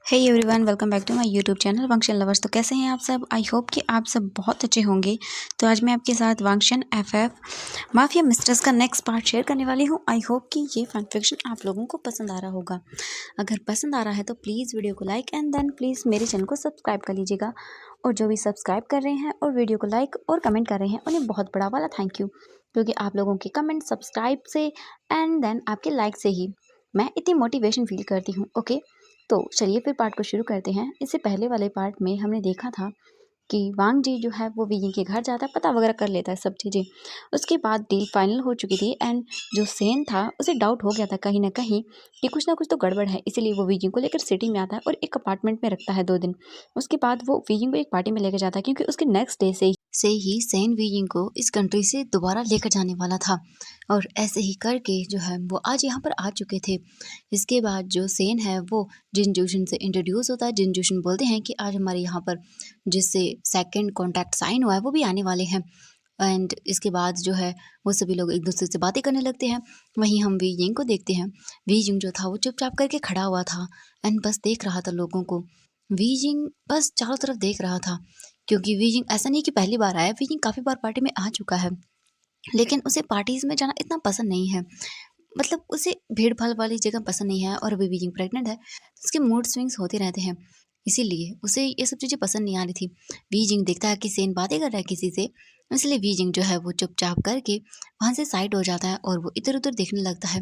Hey everyone, welcome back to my YouTube channel Wangxian lovers. तो कैसे हैं आप सब? आई होप कि आप सब बहुत अच्छे होंगे। तो आज मैं आपके साथ वांगशन एफएफ माफिया मिस्ट्रेस का नेक्स्ट पार्ट शेयर करने वाली हूं। आई होप कि ये फैन फिक्शन आप लोगों को पसंद आ रहा होगा। अगर पसंद आ रहा है तो प्लीज़ वीडियो को लाइक एंड देन प्लीज़ मेरे चैनल को सब्सक्राइब कर लीजिएगा। और जो भी सब्सक्राइब कर रहे हैं और वीडियो को लाइक और कमेंट कर रहे हैं उन्हें बहुत बड़ा वाला थैंक यू, क्योंकि आप लोगों के कमेंट, सब्सक्राइब से एंड देन आपके लाइक से ही मैं इतनी मोटिवेशन फील करती हूँ। ओके, तो चलिए फिर पार्ट को शुरू करते हैं। इससे पहले वाले पार्ट में हमने देखा था कि वांग जी जो है वो वियिंग के घर जाता है, पता वगैरह कर लेता है सब चीज़ें। उसके बाद डील फाइनल हो चुकी थी एंड जो सेन था उसे डाउट हो गया था कहीं ना कहीं कि कुछ ना कुछ तो गड़बड़ है, इसीलिए वो वियिंग को लेकर सिटी में आता है और एक अपार्टमेंट में रखता है 2 दिन। उसके बाद वो वियिंग को एक पार्टी में लेकर जाता है, क्योंकि उसके नेक्स्ट डे से ही सेन वियिंग को इस कंट्री से दोबारा लेकर जाने वाला था। और ऐसे ही करके जो है वो आज यहाँ पर आ चुके थे। इसके बाद जो सेन है वो जिन जूशन से इंट्रोड्यूस होता है। जिन जूशन बोलते हैं कि आज हमारे यहाँ पर जिससे सेकंड कॉन्ट्रैक्ट साइन हुआ है वो भी आने वाले हैं। एंड इसके बाद जो है वो सभी लोग एक दूसरे से बातें करने लगते हैं। वहीं हम वी यिंग को देखते हैं। वी यिंग जो था वो चुपचाप करके खड़ा हुआ था एंड बस देख रहा था लोगों को। वी यिंग बस चारों तरफ देख रहा था, क्योंकि वी यिंग ऐसा नहीं कि पहली बार आया, वी यिंग काफ़ी बार पार्टी में आ चुका है, लेकिन उसे पार्टीज़ में जाना इतना पसंद नहीं है। मतलब उसे भीड़-भाड़ वाली जगह पसंद नहीं है और अभी बीइंग प्रेग्नेंट है, तो उसके मूड स्विंग्स होते रहते हैं। इसीलिए उसे ये सब चीज़ें पसंद नहीं आ रही थी। बीजिंग देखता है कि सेन बातें कर रहा है किसी से, इसलिए बीजिंग जो है वो चुपचाप करके वहाँ से साइड हो जाता है और वो इधर-उधर देखने लगता है।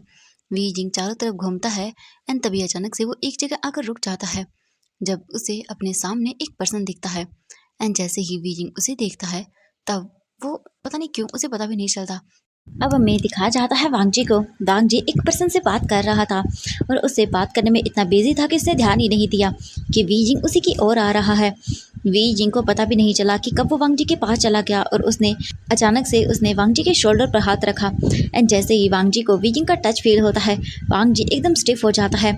बीजिंग चारों तरफ घूमता है एंड तभी अचानक से वो एक जगह आकर रुक जाता है, जब उसे अपने सामने एक पर्सन दिखता है। एंड जैसे ही बीजिंग उसे देखता है, तब वो पता नहीं क्यों उसे पता भी नहीं चलता। अब हमें दिखाया जाता है वांग जी को। वांग जी एक पर्सन से बात कर रहा था और उससे बात करने में इतना बिजी था कि उसने ध्यान ही नहीं दिया कि वी जिंग उसी की ओर आ रहा है। वी जिंग को पता भी नहीं चला कि कब वो वांग जी के पास चला गया और उसने अचानक से उसने वांग जी के शोल्डर पर हाथ रखा। एंड जैसे ही वांग जी को वी जिंग का टच फील होता है, वांग जी एकदम स्टिफ हो जाता है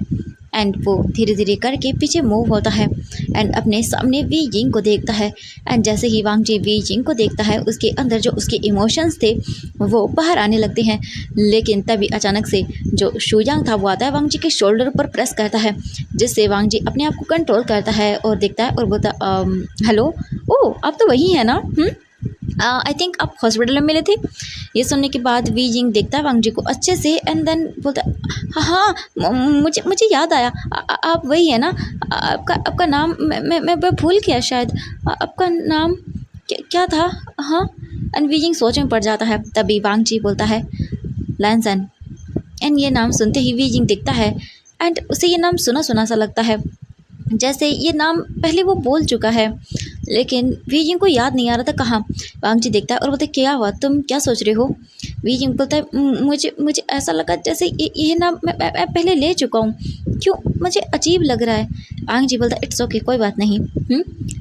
एंड वो धीरे धीरे करके पीछे मूव होता है एंड अपने सामने वी जिंग को देखता है। एंड जैसे ही वांग जी वी जिंग को देखता है, उसके अंदर जो उसके इमोशंस थे वो बाहर आने लगते हैं। लेकिन तभी अचानक से जो शुयांग था वो आता है, वांग जी के शोल्डर पर प्रेस करता है, जिससे वांग जी अपने आप को कंट्रोल करता है और देखता है और बोलता हेलो, ओह आप तो वही है ना। आई थिंक आप हॉस्पिटल में मिले थे। ये सुनने के बाद वी जिंग देखता है वांग जी को अच्छे से एंड देन बोलता हाँ हाँ, मुझे मुझे याद आया, आप वही है ना। आपका नाम मैं भूल गया शायद। आपका नाम क्या था? हाँ। एंड वी जिंग सोच में पड़ जाता है। तभी वांग जी बोलता है लैंसन। एंड ये नाम सुनते ही वी जिंग दिखता है एंड उसे ये नाम सुना सुना सा लगता है, जैसे ये नाम पहले वो बोल चुका है, लेकिन वी जिंग को याद नहीं आ रहा था कहाँ। वांग जी देखता है और बोलते क्या हुआ, तुम क्या सोच रहे हो? वी जिंग बोलता है मुझे मुझे ऐसा लगा जैसे ये नाम मैं पहले ले चुका हूँ, क्यों मुझे अजीब लग रहा है। वांग जी बोलता है इट्स ओके, कोई बात नहीं।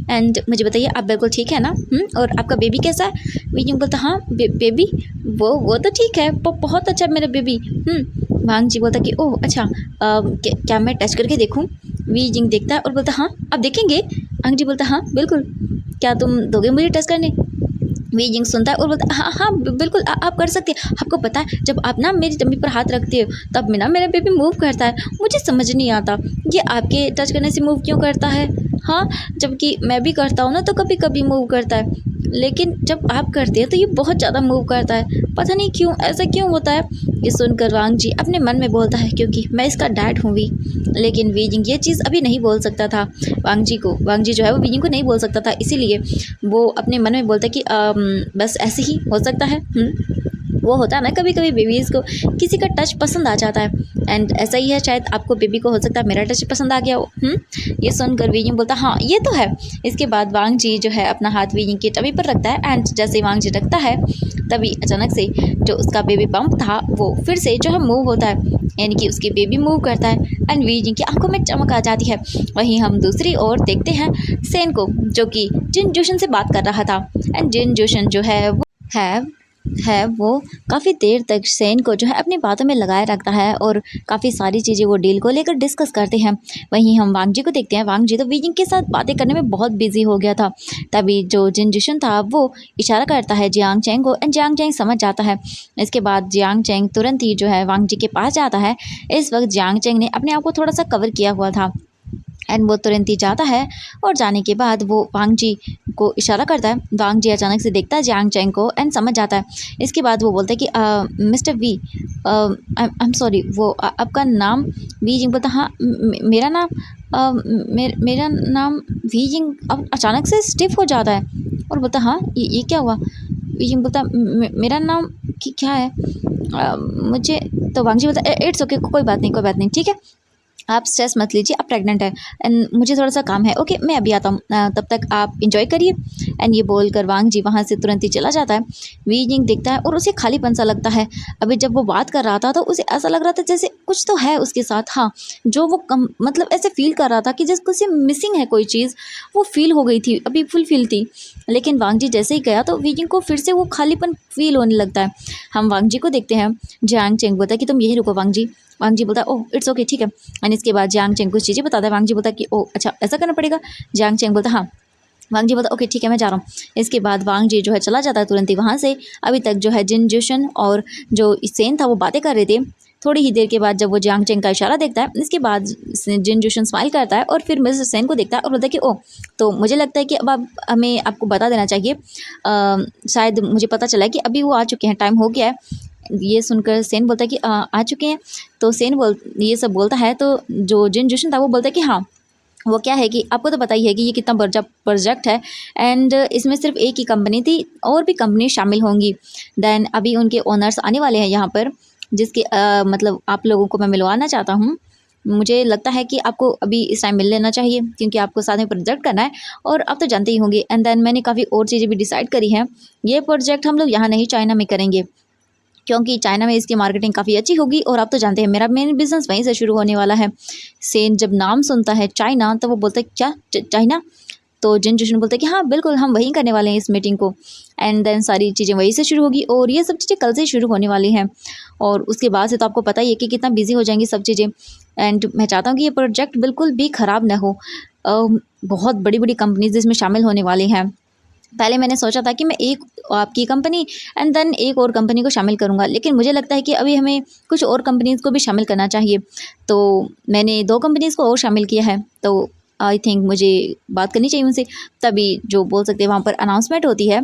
एंड मुझे बताइए आप बिल्कुल ठीक है ना? और आपका बेबी कैसा है? वी जिंग बोलता हाँ बेबी वो तो ठीक है, बहुत अच्छा मेरा बेबी। वांग जी बोलता कि ओह अच्छा, क्या मैं टच करके देखूँ? वी जिंग देखता है और बोलता हाँ आप देखेंगे? वांग जी बोलता हाँ बिल्कुल, क्या तुम दोगे मुझे टच करने? वी जिंग सुनता है और बोलता है हाँ हाँ बिल्कुल, आप कर सकते हैं। आपको पता है जब आप ना मेरी टम्मी पर हाथ रखते हो तब में ना मेरा बेबी मूव करता है, मुझे समझ नहीं आता ये आपके टच करने से मूव क्यों करता है। हाँ, जबकि मैं भी करता हूँ ना तो कभी कभी मूव करता है, लेकिन जब आप करते हैं तो ये बहुत ज़्यादा मूव करता है, पता नहीं क्यों, ऐसा क्यों होता है। ये सुनकर वांग जी अपने मन में बोलता है क्योंकि मैं इसका डैड हूँ वी। लेकिन वी जिंग ये चीज़ अभी नहीं बोल सकता था वांग जी को। वांग जी जो है वो वी जिंग को नहीं बोल सकता था, इसीलिए वो अपने मन में बोलता है कि बस ऐसे ही हो सकता है। वो होता है ना कभी कभी बेबीज़ को किसी का टच पसंद आ जाता है, एंड ऐसा ही है शायद आपको बेबी को हो सकता है मेरा टच पसंद आ गया हो। ये सुनकर वी जिंग बोलता हाँ ये तो है। इसके बाद वांग जी जो है अपना हाथ वी जिंग की टमी पर रखता है एंड जैसे वांग जी रखता है तभी अचानक से जो उसका बेबी पंप था वो फिर से जो है मूव होता है, यानी कि उसकी बेबी मूव करता है एंड वी जिंग की आंखों में चमक आ जाती है। वहीं हम दूसरी ओर देखते हैं सेन को, जो कि जिन जोशन से बात कर रहा था। एंड जिन जोशन जो है वो काफ़ी देर तक सेन को जो है अपनी बातों में लगाए रखता है और काफ़ी सारी चीज़ें वो डील को लेकर डिस्कस करते हैं। वहीं हम वांग जी को देखते हैं। वांग जी तो वी जिंग के साथ बातें करने में बहुत बिजी हो गया था। तभी जो जिन जिशन था वो इशारा करता है जियांग चैंग को एंड जियांग चैंग समझ जाता है। इसके बाद जियांग चैंग तुरंत ही जो है वांग जी के पास जाता है। इस वक्त जियांग चैंग ने अपने आप को थोड़ा सा कवर किया हुआ था एंड वो तुरंत ही जाता है और जाने के बाद वो वांग जी को इशारा करता है। वांग जी अचानक से देखता है जियांग चैंग को एंड समझ जाता है। इसके बाद वो बोलता है कि mister V, I am sorry, वो आपका नाम वी जिंग बोलता, हाँ मेरा नाम मेरा नाम वी जिंग अब अचानक से स्टिफ हो जाता है और बोलता हाँ ये क्या हुआ। वी जिंग बोलता मेरा नाम क्या है, मुझे। तो वांग जी बोलता इट्स ओके, कोई बात नहीं ठीक है, आप स्ट्रेस मत लीजिए, आप प्रेग्नेंट है एंड मुझे थोड़ा सा काम है, ओके मैं अभी आता हूँ, तब तक आप इंजॉय करिए। एंड ये बोलकर वांग जी वहाँ से तुरंत ही चला जाता है। वी जिंग देखता है और उसे खालीपन सा लगता है। अभी जब वो बात कर रहा था तो उसे ऐसा लग रहा था जैसे कुछ तो है उसके साथ, हाँ जो वो कम मतलब ऐसे फील कर रहा था कि जैसे कुछ मिसिंग है कोई चीज़, वो फील हो गई थी, अभी फुल फील थी। लेकिन वांग जी जैसे ही गया तो वी जिंग को फिर से वो खालीपन फील होने लगता है। हम वांग जी को देखते हैं। जियांग चेंग बोलता है कि तुम यहीं रुको वांग जी। वांग जी बोलता है ओह इट्स ओके ठीक है। एंड इसके बाद जियांग चेंग कुछ चीज़ें बताता है। वांग जी बोलता है कि ओह अच्छा ऐसा करना पड़ेगा। जियांग चेंग बोलता हाँ। वांग जी बोलता ओके ठीक है मैं जा रहा हूँ। इसके बाद वांग जी जो है चला जाता है तुरंत ही वहाँ से। अभी तक जो है जिन जुशन और जो सेन था वो बातें कर रहे थे। थोड़ी ही देर के बाद जब वो जियांग चेंग का इशारा देखता है, इसके बाद जिन जुशन स्माइल करता है और फिर मिस्टर सेन को देखता है और बोलता है कि ओह तो मुझे लगता है कि अब आप हमें आपको बता देना चाहिए, शायद मुझे पता चला है कि अभी वो आ चुके हैं, टाइम हो गया है। ये सुनकर सेन बोलता है कि आ चुके हैं। तो सेन ये सब बोलता है तो जो जिन जुशन था वो बोलता है कि हाँ वो क्या है कि आपको तो पता ही है कि ये कितना बड़ा प्रोजेक्ट है एंड इसमें सिर्फ एक ही कंपनी थी, और भी कंपनी शामिल होंगी। देन अभी उनके ओनर्स आने वाले हैं यहाँ पर, जिसके मतलब आप लोगों को मैं मिलवाना चाहता हूँ। मुझे लगता है कि आपको अभी इस टाइम मिल लेना चाहिए क्योंकि आपको साथ में प्रोजेक्ट करना है और आप तो जानते ही होंगे। एंड देन मैंने काफ़ी और चीज़ें भी डिसाइड करी हैं। ये प्रोजेक्ट हम लोग यहाँ नहीं चाइना में करेंगे क्योंकि चाइना में इसकी मार्केटिंग काफ़ी अच्छी होगी और आप तो जानते हैं मेरा मेन बिजनेस वहीं से शुरू होने वाला है। सेन जब नाम सुनता है चाइना तो वो बोलता है क्या चाइना। तो जिन जुशन बोलते हैं कि हाँ बिल्कुल हम वहीं करने वाले हैं इस मीटिंग को। एंड देन सारी चीज़ें वहीं से शुरू होगी और ये सब चीज़ें कल से शुरू होने वाली हैं। और उसके बाद से तो आपको पता ही है कि कितना बिजी हो जाएंगी सब चीज़ें। एंड मैं चाहता हूँ कि ये प्रोजेक्ट बिल्कुल भी ख़राब ना हो। बहुत बड़ी बड़ी कंपनीज इसमें शामिल होने वाली हैं। पहले मैंने सोचा था कि मैं एक आपकी कंपनी एंड देन एक और कंपनी को शामिल करूंगा, लेकिन मुझे लगता है कि अभी हमें कुछ और कंपनीज़ को भी शामिल करना चाहिए। तो मैंने 2 कंपनीज़ को और शामिल किया है। तो आई थिंक मुझे बात करनी चाहिए उनसे। तभी जो बोल सकते हैं वहाँ पर अनाउंसमेंट होती है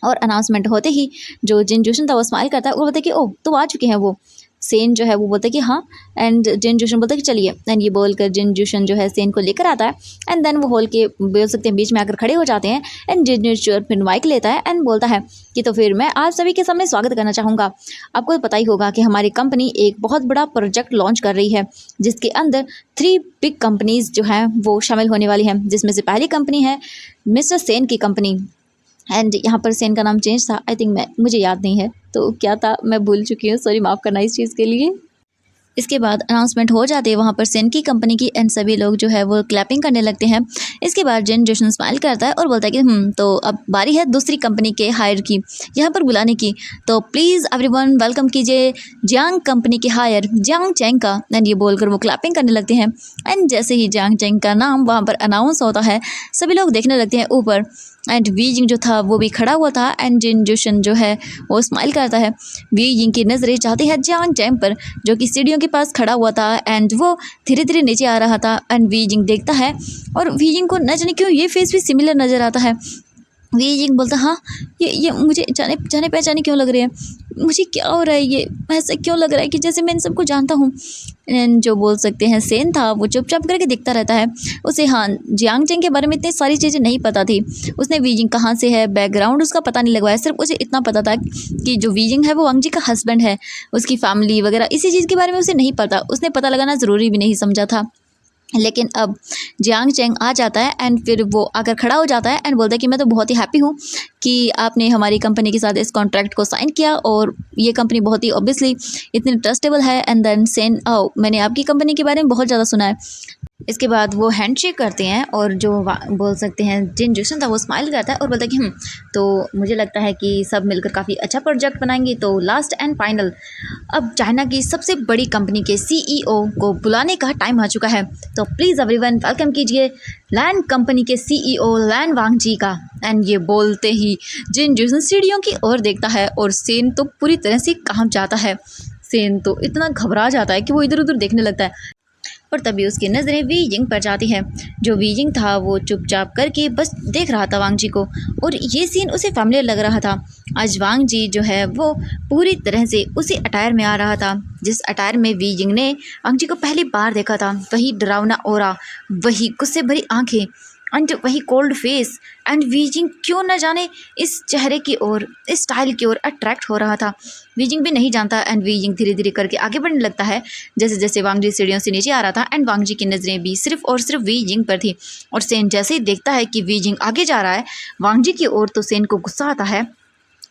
और अनाउंसमेंट होते ही जो जिन जोशन था वो स्माइल करता है, वो बोलता है कि ओह तो आ चुके हैं वो। सेन जो है वो बोलता है कि हाँ। एंड जिन जोशन बोलता है कि चलिए। एंड ये बोलकर जिन जोशन जो है सेन को लेकर आता है। एंड देन वो हॉल के बोल सकते हैं बीच में आकर खड़े हो जाते हैं। एंड जिन जोशन फिर माइक लेता है एंड बोलता है कि तो फिर मैं आप सभी के सामने स्वागत करना चाहूँगा। आपको पता ही होगा कि हमारी कंपनी एक बहुत बड़ा प्रोजेक्ट लॉन्च कर रही है जिसके अंदर 3 बिग कंपनीज जो हैं वो शामिल होने वाली हैं, जिसमें से पहली कंपनी है मिस्टर सेन की कंपनी। एंड यहाँ पर सेन का नाम चेंज था, आई थिंक मुझे याद नहीं है तो क्या था, मैं भूल चुकी हूँ, सॉरी माफ़ करना इस चीज़ के लिए। इसके बाद अनाउंसमेंट हो जाती है वहाँ पर सेन की कंपनी की एंड सभी लोग जो है वो क्लैपिंग करने लगते हैं। इसके बाद जिन जोशन स्माइल करता है और बोलता है कि तो अब बारी है दूसरी कंपनी के हायर की, यहाँ पर बुलाने की। तो प्लीज़ एवरीवन वेलकम कीजिए जियांग कंपनी के हायर जियांग चेंग का। एंड ये बोलकर वो क्लैपिंग करने लगते हैं। एंड जैसे ही जियांग चेंग का नाम वहाँ पर अनाउंस होता है सभी लोग देखने लगते हैं ऊपर। एंड वी जिंग जो था वो भी खड़ा हुआ था एंड जिन जोशन जो है वो स्माइल करता है। वी जिंग की नज़रें जाती है जियांग चेंग पर जो कि सीढ़ियों के पास खड़ा हुआ था एंड वो धीरे धीरे नीचे आ रहा था। एंड वी जिंग देखता है और वी जिंग को न जाने क्यों ये फेस भी सिमिलर नज़र आता है। वी जिंग बोलता हाँ ये मुझे जाने पहचाने क्यों लग रहे हैं, मुझे क्या हो रहा है, ये ऐसा क्यों लग रहा है कि जैसे मैं इन सबको जानता हूँ। एंड जो बोल सकते हैं सेन था वो चुपचाप करके दिखता रहता है। उसे हाँ जियांग चेंग के बारे में इतनी सारी चीज़ें नहीं पता थी। उसने वी जिंग कहाँ से है बैकग्राउंड उसका पता नहीं लगवाया, सिर्फ उसे इतना पता था कि जो वी जिंग है वो वांग जी का हस्बैंड है, उसकी फैमिली वगैरह इसी चीज़ के बारे में उसे नहीं पता, उसने पता लगाना ज़रूरी भी नहीं समझा था। लेकिन अब जियांग चेंग आ जाता है एंड फिर वो आकर खड़ा हो जाता है एंड बोलता है कि मैं तो बहुत ही हैप्पी हूँ कि आपने हमारी कंपनी के साथ इस कॉन्ट्रैक्ट को साइन किया और ये कंपनी बहुत ही ऑब्वियसली इतनी ट्रस्टेबल है। एंड देन सेन मैंने आपकी कंपनी के बारे में बहुत ज़्यादा सुना है। इसके बाद वो हैंडशेक करते हैं और जो बोल सकते हैं जिन जोशन था वो स्माइल करता है और बोलता है कि तो मुझे लगता है कि सब मिलकर काफ़ी अच्छा प्रोजेक्ट बनाएंगे। तो लास्ट एंड फाइनल अब चाइना की सबसे बड़ी कंपनी के CEO को बुलाने का टाइम आ चुका है। तो प्लीज़ एवरीवन वेलकम कीजिए लैंड कंपनी के CEO लैन वांग जी का। एंड ये बोलते ही जिन जोशन सीढ़ियों की ओर देखता है और सेन तो पूरी तरह से कांप जाता है। सेन तो इतना घबरा जाता है कि वो इधर उधर देखने लगता है। और तभी उसकी नज़रें वी जिंग पर जाती है। जो वी जिंग था वो चुपचाप करके बस देख रहा था वांग जी को, और ये सीन उसे फैमिलियर लग रहा था। आज वांग जी जो है वो पूरी तरह से उसी अटायर में आ रहा था जिस अटायर में वी जिंग ने वांग जी को पहली बार देखा था। वही डरावना ओरा, वही गुस्से भरी आंखें एंड वही कोल्ड फेस, एंड वीजिंग क्यों न जाने इस चेहरे की ओर, इस स्टाइल की ओर अट्रैक्ट हो रहा था। वीजिंग भी नहीं जानता, एंड वीजिंग धीरे धीरे करके आगे बढ़ने लगता है जैसे जैसे वांग जी सीढ़ियों से नीचे आ रहा था। एंड वांग जी की नज़रें भी सिर्फ और सिर्फ वीजिंग पर थी। और सेन जैसे ही देखता है कि वीजिंग आगे जा रहा है वांग जी की ओर, तो सेन को गुस्सा आता है।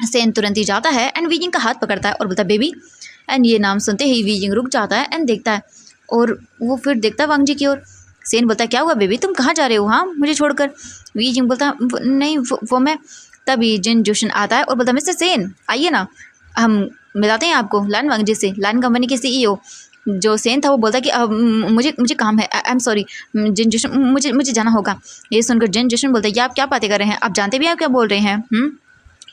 सेन तुरंत ही जाता है एंड वीजिंग का हाथ पकड़ता है और बोलता है बेबी। एंड ये नाम सुनते ही वीजिंग रुक जाता है एंड देखता है, और वो फिर देखता है वांग जी की ओर। सेन बोलता है क्या हुआ बेबी, तुम कहाँ जा रहे हो हाँ मुझे छोड़कर। वीजिंग बोलता है नहीं वो मैं। तभी जिन जोशन आता है और बोलता है मिस्टर सेन आइए ना, हम मिलाते हैं आपको लान वांग जी से, लान कंपनी के CEO। जो सेन था वो बोलता है कि मुझे मुझे काम है, आई एम सॉरी जिन जोशन, मुझे मुझे जाना होगा। ये सुनकर जिन जोशन बोलता है ये आप क्या बातें कर रहे हैं, आप जानते भी आप क्या बोल रहे हैं।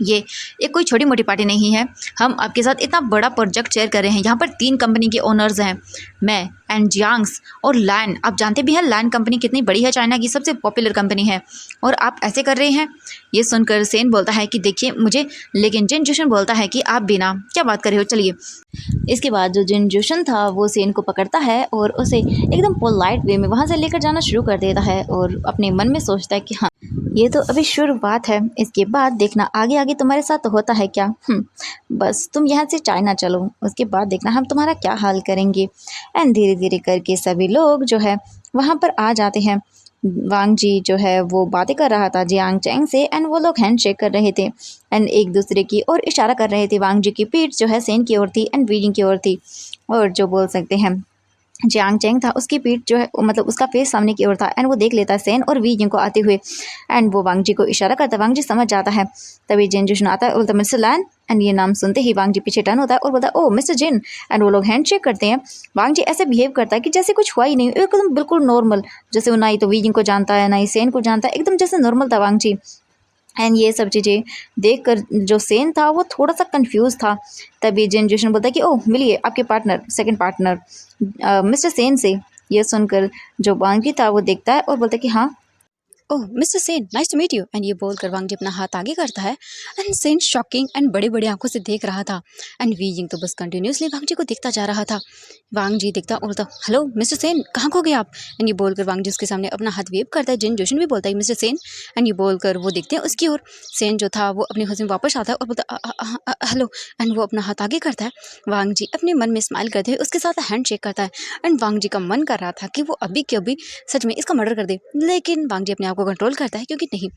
ये कोई छोटी मोटी पार्टी नहीं है, हम आपके साथ इतना बड़ा प्रोजेक्ट शेयर कर रहे हैं। यहाँ पर 3 कंपनी के ओनर्स हैं, मैं एंड जियांग्स और लैन। आप जानते भी हैं लैन कंपनी कितनी बड़ी है, चाइना की सबसे पॉपुलर कंपनी है, और आप ऐसे कर रहे हैं। ये सुनकर सेन बोलता है कि देखिए मुझे, लेकिन जिन जोशन बोलता है कि आप बिना क्या बात कर रहे हो, चलिए। इसके बाद जो जिन जोशन था वो सेन को पकड़ता है और उसे एकदम पोलाइट वे में वहाँ से लेकर जाना शुरू कर देता है, और अपने मन में सोचता है कि हाँ ये तो अभी शुरुआत है, इसके बाद देखना आगे आगे तुम्हारे साथ तो होता है क्या। बस तुम यहाँ से चाइना चलो, उसके बाद देखना हम तुम्हारा क्या हाल करेंगे। एंड धीरे धीरे करके सभी लोग जो है वहाँ पर आ जाते हैं। वांग जी जो है वो बातें कर रहा था जियांग चैंग से, एंड वो लोग हैंड शेक कर रहे थे एंड एक दूसरे की ओर इशारा कर रहे थे। वांग जी की पीठ जो है सेन की ओर थी एंड वीजिंग की ओर थी, और जो बोल सकते हैं जियांग चैंग था उसकी पीठ जो है मतलब उसका फेस सामने की ओर था। एंड वो देख लेता है सेन और वी जिन को आते हुए, एंड वो वांग जी को इशारा करता है। वांग जी समझ जाता है। तभी जिन जोशन आता है, बोलता मिस्टर लैन, एंड ये नाम सुनते ही वांग जी पीछे टर्न होता है और बोलता है ओह मिस्टर जिन। एंड वो लोग हैंड शेक करते हैं। वांग जी ऐसे बिहेव करता है कि जैसे कुछ हुआ ही नहीं, एकदम बिल्कुल नॉर्मल, जैसे वो ना ही तो वी जिन को जानता है ना ही सेन को जानता है, एकदम जैसे नॉर्मल था वांग जी। एंड ये सब चीज़ें देखकर जो सेन था वो थोड़ा सा कंफ्यूज था। तभी जिन जोशन बोलता है कि ओह मिलिए आपके partner, second partner mister Sen से। ये सुनकर जो वांगी था वो देखता है और बोलता है कि हाँ oh mister Sen nice to meet you. And ये बोलकर वांग जी अपना हाथ आगे करता है, एंड सेन शॉकिंग एंड बड़ी बड़ी आंखों से देख रहा था। एंड वी जिंग तो बस कंटिन्यूसली वांग जी को देखता जा रहा था। वांग जी देखता और बोलता हेलो मिस्टर सेन कहाँ खो गए आप। एंड ये बोलकर वांग जी उसके सामने अपना हाथ वेव करता है। जिन जोशन भी बोलता है मिस्टर सेन, एंड ये बोलकर वो देखते हैं उसकी ओर। सेन जो था वो अपने होश में वापस आता है और बोलता हेलो, एंड वो अपना हाथ आगे करता है। वांग जी अपने मन में स्माइल करते हुए उसके साथ हैंड शेक करता है। एंड वांग जी का मन कर रहा था कि वो अभी के अभी सच में इसका मर्डर कर दे, लेकिन वांग जी अपने आप को कंट्रोल करता है क्योंकि नहीं,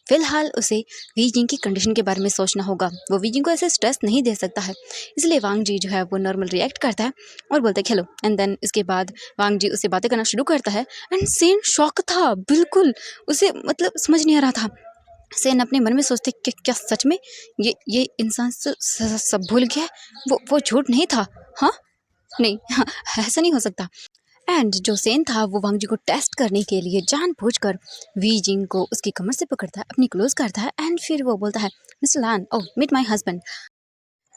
फिलहाल उसे वी जिंग की कंडीशन के बारे में सोचना होगा। वो वी जिंग को ऐसे स्ट्रेस नहीं दे सकता है, इसलिए वांग जी जो है वो नॉर्मल रिएक्ट करता है और बोलता है हेलो। एंड देन इसके बाद वांग जी उससे बातें करना शुरू करता है। एंड सेन शॉक था बिल्कुल, उसे मतलब समझ नहीं आ रहा था। सेन अपने मन में सोचते कि क्या सच में ये इंसान सब भूल गया है, वो झूठ नहीं था। हाँ नहीं, हाँ, ऐसा नहीं हो सकता। एंड जो सेन था वो वांग जी को टेस्ट करने के लिए जानबूझकर वी जिंग को उसकी कमर से पकड़ता है, अपनी क्लोज करता है, एंड फिर वो बोलता है mister Lan oh meet my husband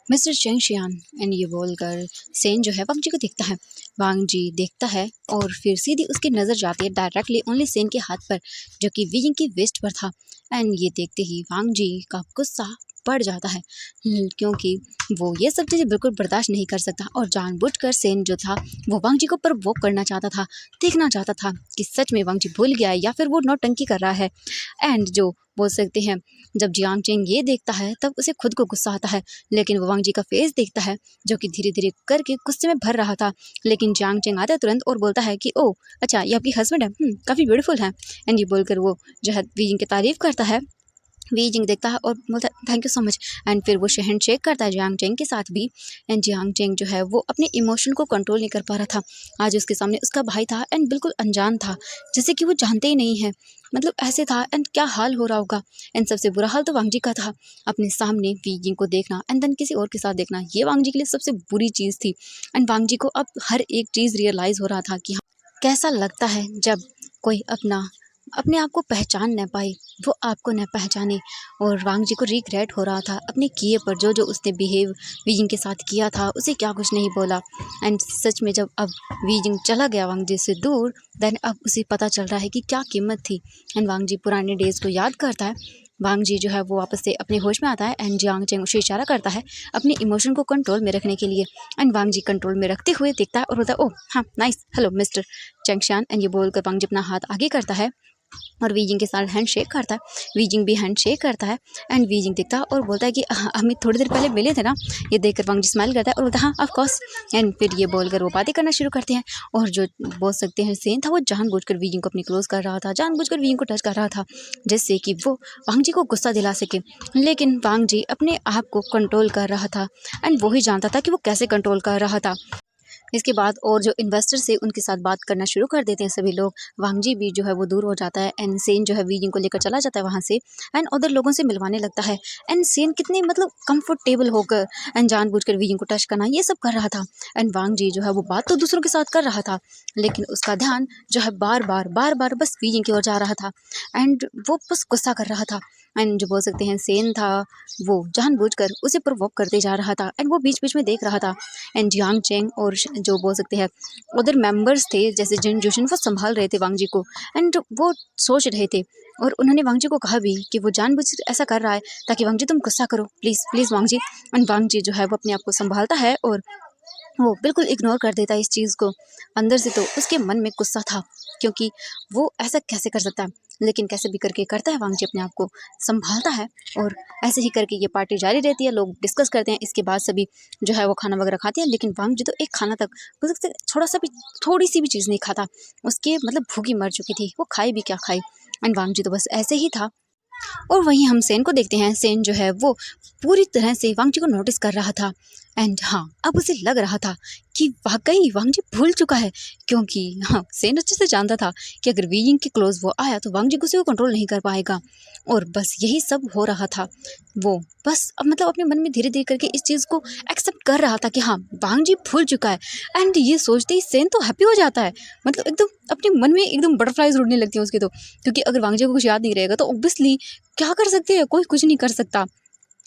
mister Cheng Xian. And ये बोलकर सेन जो है वांग जी को देखता है। वांग जी देखता है और फिर सीधी उसकी नज़र जाती है डायरेक्टली ओनली सेन के हाथ पर जो कि वी जिंग की वेस्ट पर था। एंड ये देखते ही वांग जी का गुस्सा बढ़ जाता है, क्योंकि वो ये सब चीज़ें बिल्कुल बर्दाश्त नहीं कर सकता, और जानबूझकर सेन जो था वो वांग जी को प्रवोक करना चाहता था, देखना चाहता था कि सच में वांग जी भूल गया है या फिर वो नौटंकी कर रहा है। एंड जो बोल सकते हैं जब जियांग चेंग ये देखता है तब उसे खुद को गुस्सा आता है, लेकिन वो वांग जी का फेस देखता है जो कि धीरे धीरे करके गुस्से में भर रहा था। लेकिन जियांग चेंग आता है तुरंत और बोलता है कि ओह अच्छा ये आपकी हस्बैंड है, काफ़ी ब्यूटीफुल है। एंड ये बोलकर वो जो है वी जिंग की तारीफ करता है। वी जिंग देखता है और बोलता है thank you so much. And फिर वो हैंड शेक करता है जियांग चेंग के साथ भी। एंड जियांग चेंग जो है वो अपने इमोशन को कंट्रोल नहीं कर पा रहा था। आज उसके सामने उसका भाई था एंड बिल्कुल अनजान था, जैसे कि वो जानते ही नहीं है, मतलब ऐसे था। एंड क्या हाल हो रहा होगा। एंड सबसे बुरा हाल तो वांग जी का था, अपने सामने वी जिंग को देखना एंड देन किसी और के साथ देखना, ये वांग जी के लिए सबसे बुरी चीज़ थी। एंड वांग जी को अब हर एक चीज़ रियलाइज़ हो रहा था कि हाँ कैसा लगता है जब कोई अपना अपने आप को पहचान न पाए, वो आपको न पहचाने। और वांग जी को रिग्रेट हो रहा था अपने किए पर, जो उसने बिहेव वीजिंग के साथ किया था, उसे क्या कुछ नहीं बोला। एंड सच में जब अब वीजिंग चला गया वांग जी से दूर, देन अब उसे पता चल रहा है कि क्या कीमत थी। एंड वांग जी पुराने डेज को याद करता है। वांग जी जो है वो वापस से अपने होश में आता है एंड जियांग चेंग उसे इशारा करता है अपने इमोशन को कंट्रोल में रखने के लिए। एंड वांग जी कंट्रोल में रखते हुए देखता है और बोलता है, ओह हाँ नाइस, हेलो मिस्टर चैंगशान। एंड ये बोलकर वांग जी अपना हाथ आगे करता है और वीजिंग के साथ हैंड शेक करता है। वीजिंग भी हैंड शेक करता है एंड वीजिंग देखता है और बोलता है कि हम थोड़ी देर पहले मिले थे ना। ये देखकर वांग जी स्माइल करता है और बोलता है हाँ ऑफ कोर्स। एंड फिर ये बोलकर वो बातें करना शुरू करते हैं। और जो बोल सकते हैं सेन था, वो जानबूझकर वीजिंग को अपनी क्लोज कर रहा था, जानबूझकर वीजिंग को टच कर रहा था, जिससे कि वो वांग जी को गुस्सा दिला सके। लेकिन वांग जी अपने आप को कंट्रोल कर रहा था एंड वो ही जानता था कि वो कैसे कंट्रोल कर रहा था। इसके बाद और जो इन्वेस्टर्स थे उनके साथ बात करना शुरू कर देते हैं सभी लोग। वांग जी भी जो है वो दूर हो जाता है एंड सेन जो है वीजिंग को लेकर चला जाता है वहाँ से एंड उधर लोगों से मिलवाने लगता है। एंड सेन कितने मतलब कंफर्टेबल होकर एंड जानबूझकर वीजिंग को टच करना ये सब कर रहा था। एंड वांग जी जो है वो बात तो दूसरों के साथ कर रहा था, लेकिन उसका ध्यान जो है बार बार बस वीजिंग की ओर जा रहा था एंड वो बस गुस्सा कर रहा था। एंड जो बोल सकते हैं सेन था, वो जानबूझकर उसे प्रोवोक करते जा रहा था एंड वो बीच बीच में देख रहा था। एंड जियांग चेंग और जो बोल सकते हैं उधर मेंबर्स थे जैसे जिन जोशन, वो संभाल रहे थे वांग जी को एंड वो सोच रहे थे। और उन्होंने वांग जी को कहा भी कि वो जानबूझकर ऐसा कर रहा है ताकि वांग जी तुम गुस्सा करो, please please Wangji. And Wangji जो है वो अपने आप को संभालता है और वो बिल्कुल इग्नोर कर देता है इस चीज़ को। अंदर से तो उसके मन में गुस्सा था, क्योंकि वो ऐसा कैसे कर सकता है, लेकिन कैसे भी करके करता है वांग जी, अपने आप को संभालता है। और ऐसे ही करके ये पार्टी जारी रहती है, लोग डिस्कस करते हैं। इसके बाद सभी जो है वो खाना वगैरह खाते हैं, लेकिन वांग जी तो एक खाना तक बोल सकते हैं थोड़ी सी भी चीज़ नहीं खाता। उसके मतलब भूखी मर चुकी थी, वो खाई भी क्या खाई। एंड वांग जी तो बस ऐसे ही था। और वहीं हम सेन को देखते हैं। सेन जो है वो पूरी तरह से वांग जी को नोटिस कर रहा था एंड हाँ, अब उसे लग रहा था कि वाकई वांग जी भूल चुका है, क्योंकि हाँ, सेन अच्छे से जानता था कि अगर वीइंग के क्लोज वो आया तो वांग जी को वो कंट्रोल नहीं कर पाएगा। और बस यही सब हो रहा था। वो बस अब मतलब अपने मन में धीरे धीरे करके इस चीज़ को एक्सेप्ट कर रहा था कि हाँ, वांग जी भूल चुका है। एंड ये सोचते ही सेन तो हैप्पी हो जाता है, मतलब एकदम अपने मन में एकदम बटरफ्लाइज उड़ने लगती हैं उसके तो, क्योंकि अगर वांग जी को कुछ याद नहीं रहेगा तो ऑब्वियसली क्या कर सकते हैं, कोई कुछ नहीं कर सकता।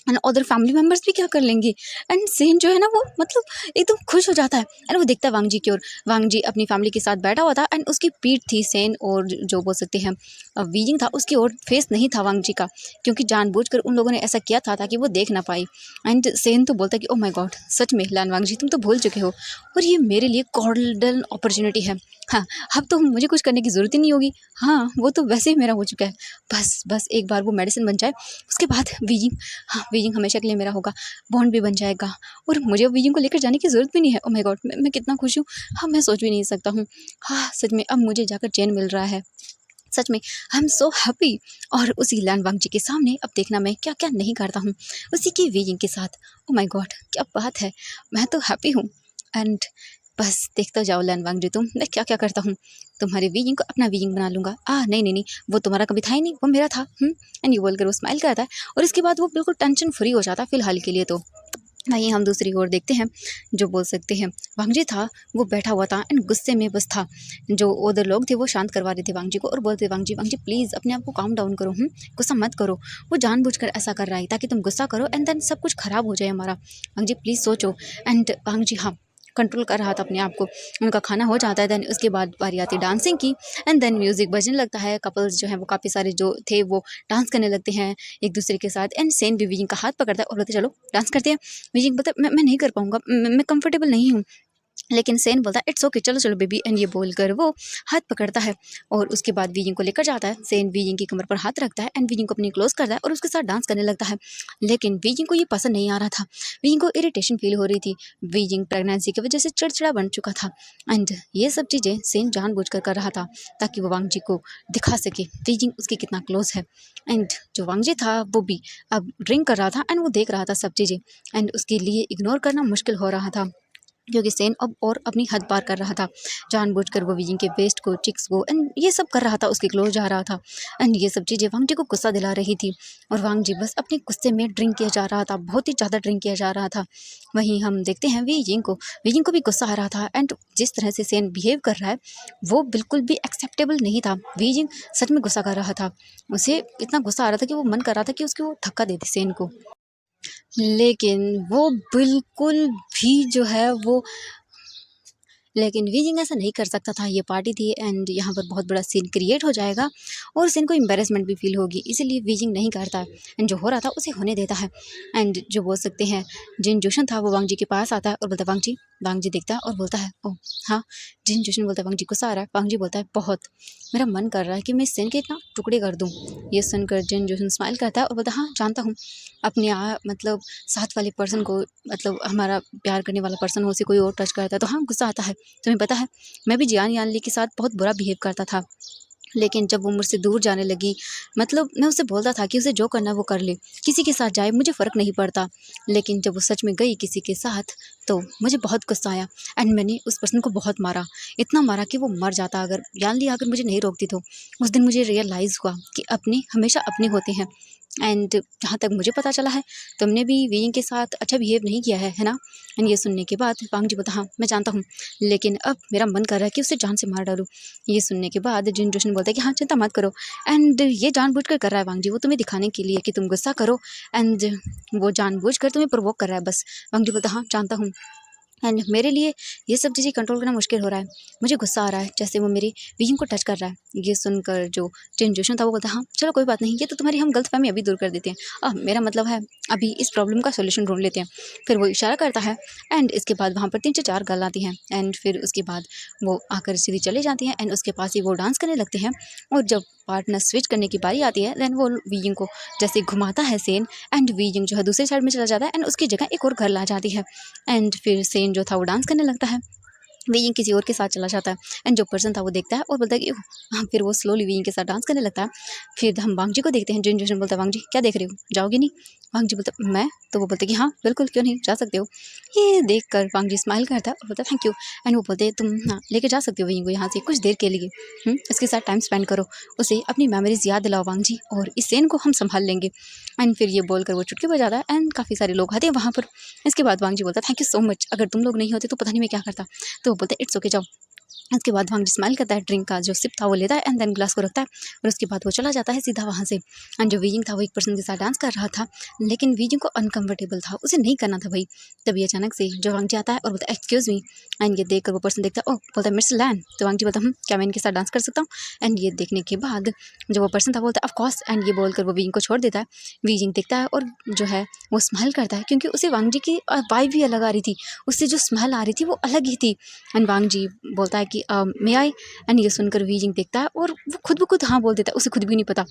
एंड अदर फैमिली मेम्बर्स भी क्या कर लेंगे। एंड सेन जो है ना वो मतलब एकदम खुश हो जाता है एंड वो देखता है वांग जी की ओर। वांग जी अपनी फैमिली के साथ बैठा हुआ था एंड उसकी पीठ थी सेन और जो बोल सकते हैं वीजिंग था, उसकी ओर फेस नहीं था वांग जी का, क्योंकि जानबूझकर उन लोगों ने ऐसा किया था ताकि वो देख ना पाई। एंड सेन तो बोलता है कि ओ माय गॉड, सच में लान वांग जी तुम तो भूल चुके हो और ये मेरे लिए गोल्डन अपॉर्चुनिटी है। हाँ, अब तो मुझे कुछ करने की ज़रूरत ही नहीं होगी। हाँ, वो तो वैसे ही मेरा हो चुका है। बस बस एक बार वो मेडिसिन बन जाए, उसके बाद वीजिंग, हाँ, वीजिंग हमेशा के लिए मेरा होगा, बॉन्ड भी बन जाएगा और मुझे वीजिंग को लेकर जाने की ज़रूरत भी नहीं है। ओह माय गॉड, मैं कितना खुश हूँ। हाँ, मैं सोच भी नहीं सकता हूँ। हाँ, सच में अब मुझे जाकर चैन मिल रहा है। सच में आई एम सो हैप्पी। और उसी लैन वांग जी के सामने अब देखना मैं क्या क्या नहीं करता हूँ, उसी की वीजिंग के साथ। ओह माय गॉड, क्या बात है, मैं तो हैप्पी हूँ। एंड बस देखते जाओ लैन वांग जी, तुम मैं क्या क्या करता हूँ। तुम्हारे वीजिंग को अपना वीजिंग बना लूंगा। नहीं नहीं नहीं, वो तुम्हारा कभी था ही नहीं, वो मेरा था। एंड ये बोलकर वो स्माइल करता है और इसके बाद वो बिल्कुल टेंशन फ्री हो जाता है फिलहाल के लिए। तो वहीं हम दूसरी ओर देखते हैं, जो बोल सकते हैं वांग जी था, वो बैठा हुआ था एंड गुस्से में बस था। जो उधर लोग थे वो शांत करवा रहे थे वांग जी को और बोलते, वांग जी प्लीज़ अपने आप को काम डाउन करो, गुस्सा मत करो। वो जानबूझकर ऐसा कर रहा है ताकि तुम गुस्सा करो एंड देन सब कुछ खराब हो जाए हमारा। वांग जी प्लीज़ सोचो। एंड वांग जी हाँ, कंट्रोल कर रहा था अपने आप को। उनका खाना हो जाता है, देन उसके बाद बारी आती डांसिंग की एंड देन म्यूज़िक बजने लगता है। कपल्स जो हैं वो काफ़ी सारे जो थे वो डांस करने लगते हैं एक दूसरे के साथ। एंड सेन भी वीजिंग का हाथ पकड़ता है और बोलते चलो डांस करते हैं। वीजिंग बोलता मैं नहीं कर पाऊँगा, मैं कंफर्टेबल नहीं हूँ। लेकिन सेन बोलता है इट्स ओके, चलो चलो बेबी। एंड ये बोलकर वो हाथ पकड़ता है और उसके बाद वीजिंग को लेकर जाता है। सेन वीजिंग की कमर पर हाथ रखता है एंड वीजिंग को अपनी क्लोज करता है और उसके साथ डांस करने लगता है। लेकिन वीजिंग को ये पसंद नहीं आ रहा था। वीजिंग को इरिटेशन फील हो रही थी। वीजिंग प्रेगनेंसी की वजह से चिड़चिड़ा बन चुका था एंड ये सब चीज़ें सेन जानबूझकर कर रहा था ताकि वो वांग जी को दिखा सके वीजिंग उसकी कितना क्लोज है। एंड जो वांग जी था वो भी अब ड्रिंक कर रहा था एंड वो देख रहा था सब चीज़ें एंड उसके लिए इग्नोर करना मुश्किल हो रहा था। क्योंकि सेन अब और अपनी हद पार कर रहा था। जानबूझकर वो वीजिंग के वेस्ट को, चिक्स को एंड ये सब कर रहा था, उसके क्लोज जा रहा था एंड ये सब चीज़ें वांग जी को गुस्सा दिला रही थी और वांग जी बस अपने गुस्से में ड्रिंक किया जा रहा था, बहुत ही ज़्यादा ड्रिंक किया जा रहा था। वहीं हम देखते हैं वीजिंग को भी गुस्सा आ रहा था एंड जिस तरह से सेन बिहेव कर रहा है वो बिल्कुल भी एक्सेप्टेबल नहीं था। वीजिंग सच में गुस्सा कर रहा था, उसे इतना गुस्सा आ रहा था कि वो मन कर रहा था कि उसको वो धक्का दे दे सेन को, लेकिन वो बिल्कुल भी जो है वो लेकिन वीजिंग ऐसा नहीं कर सकता था, ये पार्टी थी एंड यहाँ पर बहुत बड़ा सीन क्रिएट हो जाएगा और सीन को एम्बेरसमेंट भी फील होगी, इसीलिए वीजिंग नहीं करता है एंड जो हो रहा था उसे होने देता है। एंड जो बोल सकते हैं जिन जोशन था वो वांग जी के पास आता है और बोलता है वांग जी देखता है और बोलता है ओह हाँ। जिन जोशन बोलता है वांग जी गुस्सा आ रहा है, वांग जी बोलता है बहुत, मेरा मन कर रहा है कि मैं इस सीन के इतना टुकड़े कर दूँ। ये सुनकर जिन जोशन स्माइल करता है और बोलता है हाँ जानता हूँ, अपने मतलब साथ वाले पर्सन को, मतलब हमारा प्यार करने वाला पर्सन हो, उसे कोई और टच करता है तो हाँ गुस्सा आता है। तुम्हें पता है मैं भी जियान यानली के साथ बहुत बुरा बिहेव करता था, लेकिन जब वो मुझसे दूर जाने लगी, मतलब मैं उससे बोलता था कि उसे जो करना है वो कर ले, किसी के साथ जाए मुझे फ़र्क नहीं पड़ता, लेकिन जब वो सच में गई किसी के साथ तो मुझे बहुत गुस्सा आया एंड मैंने उस पर्सन को बहुत मारा, इतना मारा कि वो मर जाता अगर यानली अगर मुझे नहीं रोकती तो। उस दिन मुझे रियलाइज़ हुआ कि अपने हमेशा अपने होते हैं एंड जहाँ तक मुझे पता चला है तुमने भी वीइंग के साथ अच्छा बिहेव नहीं किया है ना। एंड ये सुनने के बाद वांग जी बोलता हाँ मैं जानता हूँ, लेकिन अब मेरा मन कर रहा है कि उसे जान से मार डालूँ। ये सुनने के बाद जिन जोशन बोलता है कि हाँ चिंता मत करो एंड ये जानबूझकर कर रहा है वांग जी, वो तुम्हें दिखाने के लिए कि तुम गुस्सा करो एंड वो जानबूझकर तुम्हें प्रोवोक कर रहा है बस। वांग जी बोलता हाँ जानता हूँ एंड मेरे लिए ये सब चीज़ें कंट्रोल करना मुश्किल हो रहा है, मुझे गुस्सा आ रहा है जैसे वो मेरी वीइंग को टच कर रहा है। ये सुनकर जो जिन जोशन था वो बोलता हाँ चलो कोई बात नहीं, ये तो तुम्हारी हम गलतफहमी अभी दूर कर देते हैं, मेरा मतलब है अभी इस प्रॉब्लम का सोल्यूशन ढूंढ लेते हैं। फिर वो इशारा करता है एंड इसके बाद वहाँ पर 3 से 4 गर्ल आती हैं एंड फिर उसके बाद वो आकर सीधी चले जाती हैं एंड उसके पास ही वो डांस करने लगते हैं। और जब पार्टनर स्विच करने की बारी आती है देन वो वीइंग को जैसे घुमाता है सेन एंड वीइंग जो है दूसरी साइड में चला जाता है एंड उसकी जगह एक और गर्ल आ जाती है एंड फिर सेन जो था वो डांस करने लगता है, वीइंग किसी और के साथ चला जाता है एंड जो पर्सन था वो देखता है और बोलता है कि हाँ, फिर वो स्लोली वीइंग के साथ डांस करने लगता है। फिर हम वांग जी को देखते हैं, जिन जोशन बोलता है वांग जी क्या देख रहे हो, जाओगे नहीं। वांग जी बोलता है मैं, तो वो बोलते हैं कि हाँ बिल्कुल क्यों नहीं, जा सकते हो। ये देख कर वांग जी स्माइल करता है और बोलता है थैंक यू एंड वो बोलते हैं तुम हाँ लेके जा सकते हो वीइंग को यहाँ से कुछ देर के लिए, इसके साथ टाइम स्पेंड करो, उसे अपनी मेमोरीज याद दिलाओ वांग जी, और इस सेन को हम संभाल लेंगे। एंड फिर ये बोलकर वो चुटकी बजाता है एंड काफ़ी सारे लोग आते हैं वहाँ पर। इसके बाद वांग जी बोलता है थैंक यू सो मच, अगर तुम लोग नहीं होते तो पता नहीं मैं क्या करता। तो वो बोलते हैं इट्स ओके जाओ। इसके बाद वांग जी स्माइल करता है, ड्रिंक का जो सिप था वो लेता है एंड देन ग्लास को रखता है और उसके बाद वो चला जाता है सीधा वहाँ से। एंड जो वीजिंग था वो एक पर्सन के साथ डांस कर रहा था, लेकिन वीजिंग को अनकंफर्टेबल था, उसे नहीं करना था भाई। तभी अचानक से जो वांग जी आता है और बोलता है एक्सक्यूज़ मी एंड ये देखकर वो पर्सन देखता है, ओह बोलता है मिस्टर लैन। तो वांग जी बोलता है क्या मैं इनके साथ डांस कर सकता हूँ। एंड ये देखने के बाद जो वो पर्सन था बोलता है ऑफ कोर्स एंड ये बोलकर वो वीजिंग को छोड़ देता है। वीजिंग देखता है और जो है वो स्माइल करता है क्योंकि उसे वांग जी की वाइब भी अलग आ रही थी, उससे जो स्मेल आ रही थी वो अलग ही थी। एंड वांग जी बोलता है कि मे आई। एंड ये सुनकर वीजिंग देखता है और वो खुद ब खुद हाँ बोल देता है, उसे खुद भी नहीं पता।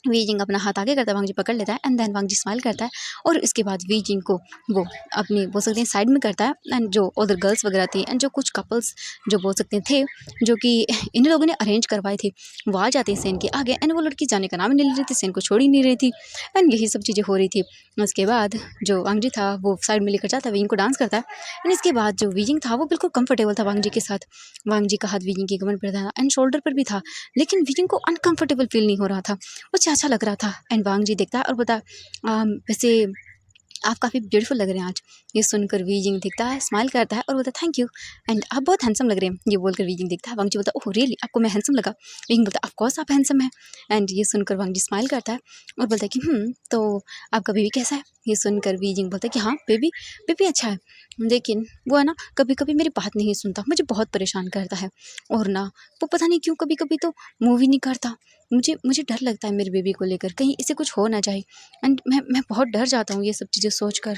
वीजिंग अपना हाथ आगे करता है, वांग जी पकड़ लेता है and then Wang ji smile करता है और इसके बाद वीजिंग को वो अपनी बोल सकते हैं साइड में करता है। एंड जो अदर गर्ल्स वगैरह थी एंड जो कुछ कपल्स जो बोल सकते थे जो कि इन लोगों ने अरेंज करवाए थे वो आ जाते हैं सेन के आगे एंड वो लड़की जाने का नाम ही नहीं ले रही थी, सेन को छोड़ ही नहीं रही थी एंड यही सब चीज़ें हो रही थी। उसके बाद जो वांग जी था वो साइड में लेकर जाता है, वीजिंग को डांस करता है एंड इसके बाद जो वीजिंग था वो बिल्कुल कंफर्टेबल था वांग जी के साथ। वांग जी का हाथ वीजिंग के कमर पर था एंड शोल्डर पर भी था, लेकिन वीजिंग को अनकंफर्टेबल फील नहीं हो रहा था, उसे अच्छा लग रहा था। एंड वांग जी देखता है और बोलता है वैसे आप काफ़ी ब्यूटीफुल लग रहे हैं आज। ये सुनकर वीजिंग दिखता है, स्माइल करता है और बोलता है थैंक यू एंड आप बहुत हैंडसम लग रहे हैं। ये बोलकर वीजिंग देखता है, वांग जी बोलता है ओह रियली आपको मैं हैंडसम लगा। वीजिंग बोलता है ऑफ कोर्स आप हैंडसम हैं। एंड ये सुनकर वांग जी स्माइल करता है और बोलता है कि तो आपका बेबी कैसा है। ये सुनकर वीजिंग बोलता है कि हाँ बेबी बेबी अच्छा है, लेकिन वो है ना कभी कभी मेरी बात नहीं सुनता, मुझे बहुत परेशान करता है और ना वो पता नहीं क्यों कभी कभी तो मूव ही नहीं करता। मुझे मुझे डर लगता है मेरे बेबी को लेकर, कहीं इसे कुछ हो ना जाए एंड मैं बहुत डर जाता हूँ ये सब चीज़ें सोच कर।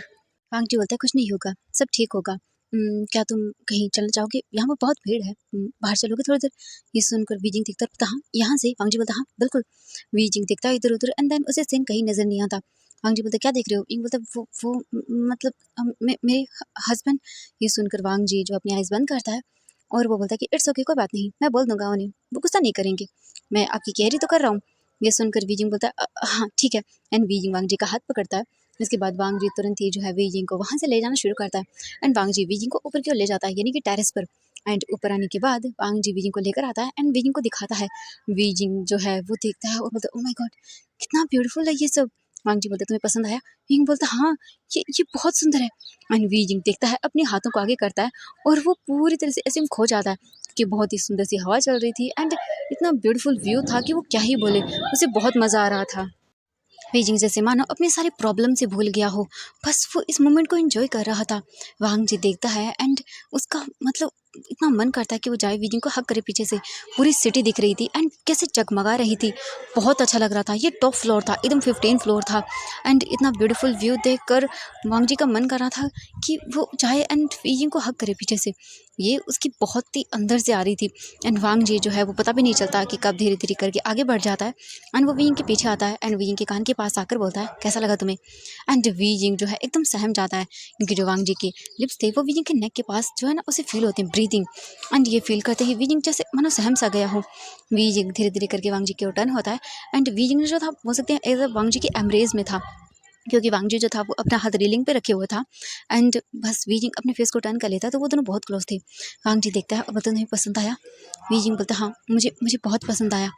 वांग जी बोलता है कुछ नहीं होगा, सब ठीक होगा। क्या तुम कहीं चलना चाहोगे, यहाँ पर बहुत भीड़ है, बाहर चलोगे थोड़ी देर। ये सुनकर वीजिंग देखता बोलता हाँ यहाँ से। वांग जी बोलता हाँ बिल्कुल। वीजिंग देखता है इधर उधर एंड देन उसे सीन कहीं नजर नहीं आता। वांग जी बोलता क्या देख रहे हो। इंग बोलता वो मतलब मेरे हस्बैंड। ये सुनकर वांग जी जो अपनी आइज़ बंद करता है और वो बोलता है कि इट्स ओके कोई बात नहीं, मैं बोल दूंगा उन्हें, वो गुस्सा नहीं करेंगे, मैं आपकी केयर ही तो कर रहा हूँ। ये सुनकर वीजिंग बोलता है हाँ ठीक है एंड वीजिंग वांग जी का हाथ पकड़ता है इसके बाद वांग जी तुरंत ही जो है वीजिंग को वहाँ से ले जाना शुरू करता है एंड वांग जी वीजिंग को ऊपर की ओर ले जाता है, यानी कि टेरेस पर। एंड ऊपर आने के बाद वांग जी वीजिंग को लेकर आता है एंड वीजिंग को दिखाता है। वीजिंग जो है वो देखता है और बोलता है, ओ माय गॉड, कितना ब्यूटीफुल है ये सब। वांग जी बोलते, तुम्हें पसंद आया? वीजिंग बोलता, हाँ, ये बहुत सुंदर है। एंड वीजिंग देखता है, अपने हाथों को आगे करता है और वो पूरी तरह से ऐसे में खो जाता है कि बहुत ही सुंदर सी हवा चल रही थी एंड इतना ब्यूटीफुल व्यू था कि वो क्या ही बोले, उसे बहुत मज़ा आ रहा था। बीजिंग जैसे मानो अपने सारे प्रॉब्लम से भूल गया हो, बस वो इस मोमेंट को एंजॉय कर रहा था। वांग जी देखता है एंड उसका मतलब इतना मन करता है कि वो जाए बीजिंग को हक करे पीछे से। पूरी सिटी दिख रही थी एंड कैसे जगमगा रही थी, बहुत अच्छा लग रहा था। ये टॉप फ्लोर था, एकदम 15 फ्लोर था एंड इतना ब्यूटीफुल व्यू देखकर वांग जी का मन कर रहा था कि वो जाए एंड बीजिंग को हक करे पीछे से। ये उसकी बहुत ही अंदर से आ रही थी एंड वांग जी जो है वो पता भी नहीं चलता कि कब धीरे धीरे करके आगे बढ़ जाता है एंड वो वीइंग के पीछे आता है एंड वीइंग के कान के पास आकर बोलता है, कैसा लगा तुम्हें? एंड वीइंग जो है एकदम सहम जाता है, क्योंकि जो वांग जी के लिप्स थे वो वीइंग के नेक के पास जो है ना उसे फील होते हैं ब्रीदिंग। एंड ये फील करते ही वीइंग जैसे मानो सहम सा गया हो। वीइंग धीरे धीरे करके वांग जी की ओर टर्न होता है एंड वीइंग जो था बोल सकते हैं एज अ वांग जी के एमरेज में था, क्योंकि वांग जी जो था वो अपना हाथ रीलिंग पे रखे हुआ था एंड बस वीजिंग अपने फेस को टर्न कर लेता, तो वो दोनों बहुत क्लोज थे। वांग जी देखता है और बोलता, तुम्हें पसंद आया? वीजिंग बोलता, हाँ, मुझे मुझे बहुत पसंद आया।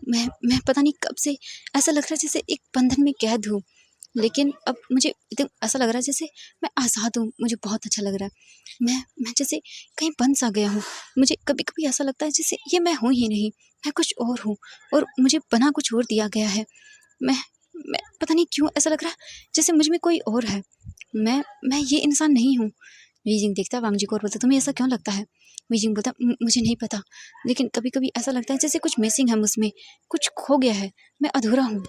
मैं पता नहीं कब से ऐसा लग रहा है जैसे एक बंधन में कैद हूँ, लेकिन अब मुझे एकदम ऐसा लग रहा है जैसे मैं आज़ाद हूँ। मुझे बहुत अच्छा लग रहा है। मैं जैसे कहीं बंद सा गया हूँ। मुझे कभी कभी ऐसा लगता है जैसे ये मैं हूँ ही नहीं, मैं कुछ और हूँ और मुझे बना कुछ और दिया गया है। मैं मैं पता नहीं क्यों ऐसा लग रहा है जैसे मुझ में कोई और है। मैं ये इंसान नहीं हूँ। वीजिंग देखता है वांग जी को और बोलता, तुम्हें ऐसा क्यों लगता है? वीजिंग बोलता, मुझे नहीं पता, लेकिन कभी कभी ऐसा लगता है जैसे कुछ मिसिंग है मुझमें, कुछ खो गया है, मैं अधूरा हूँ।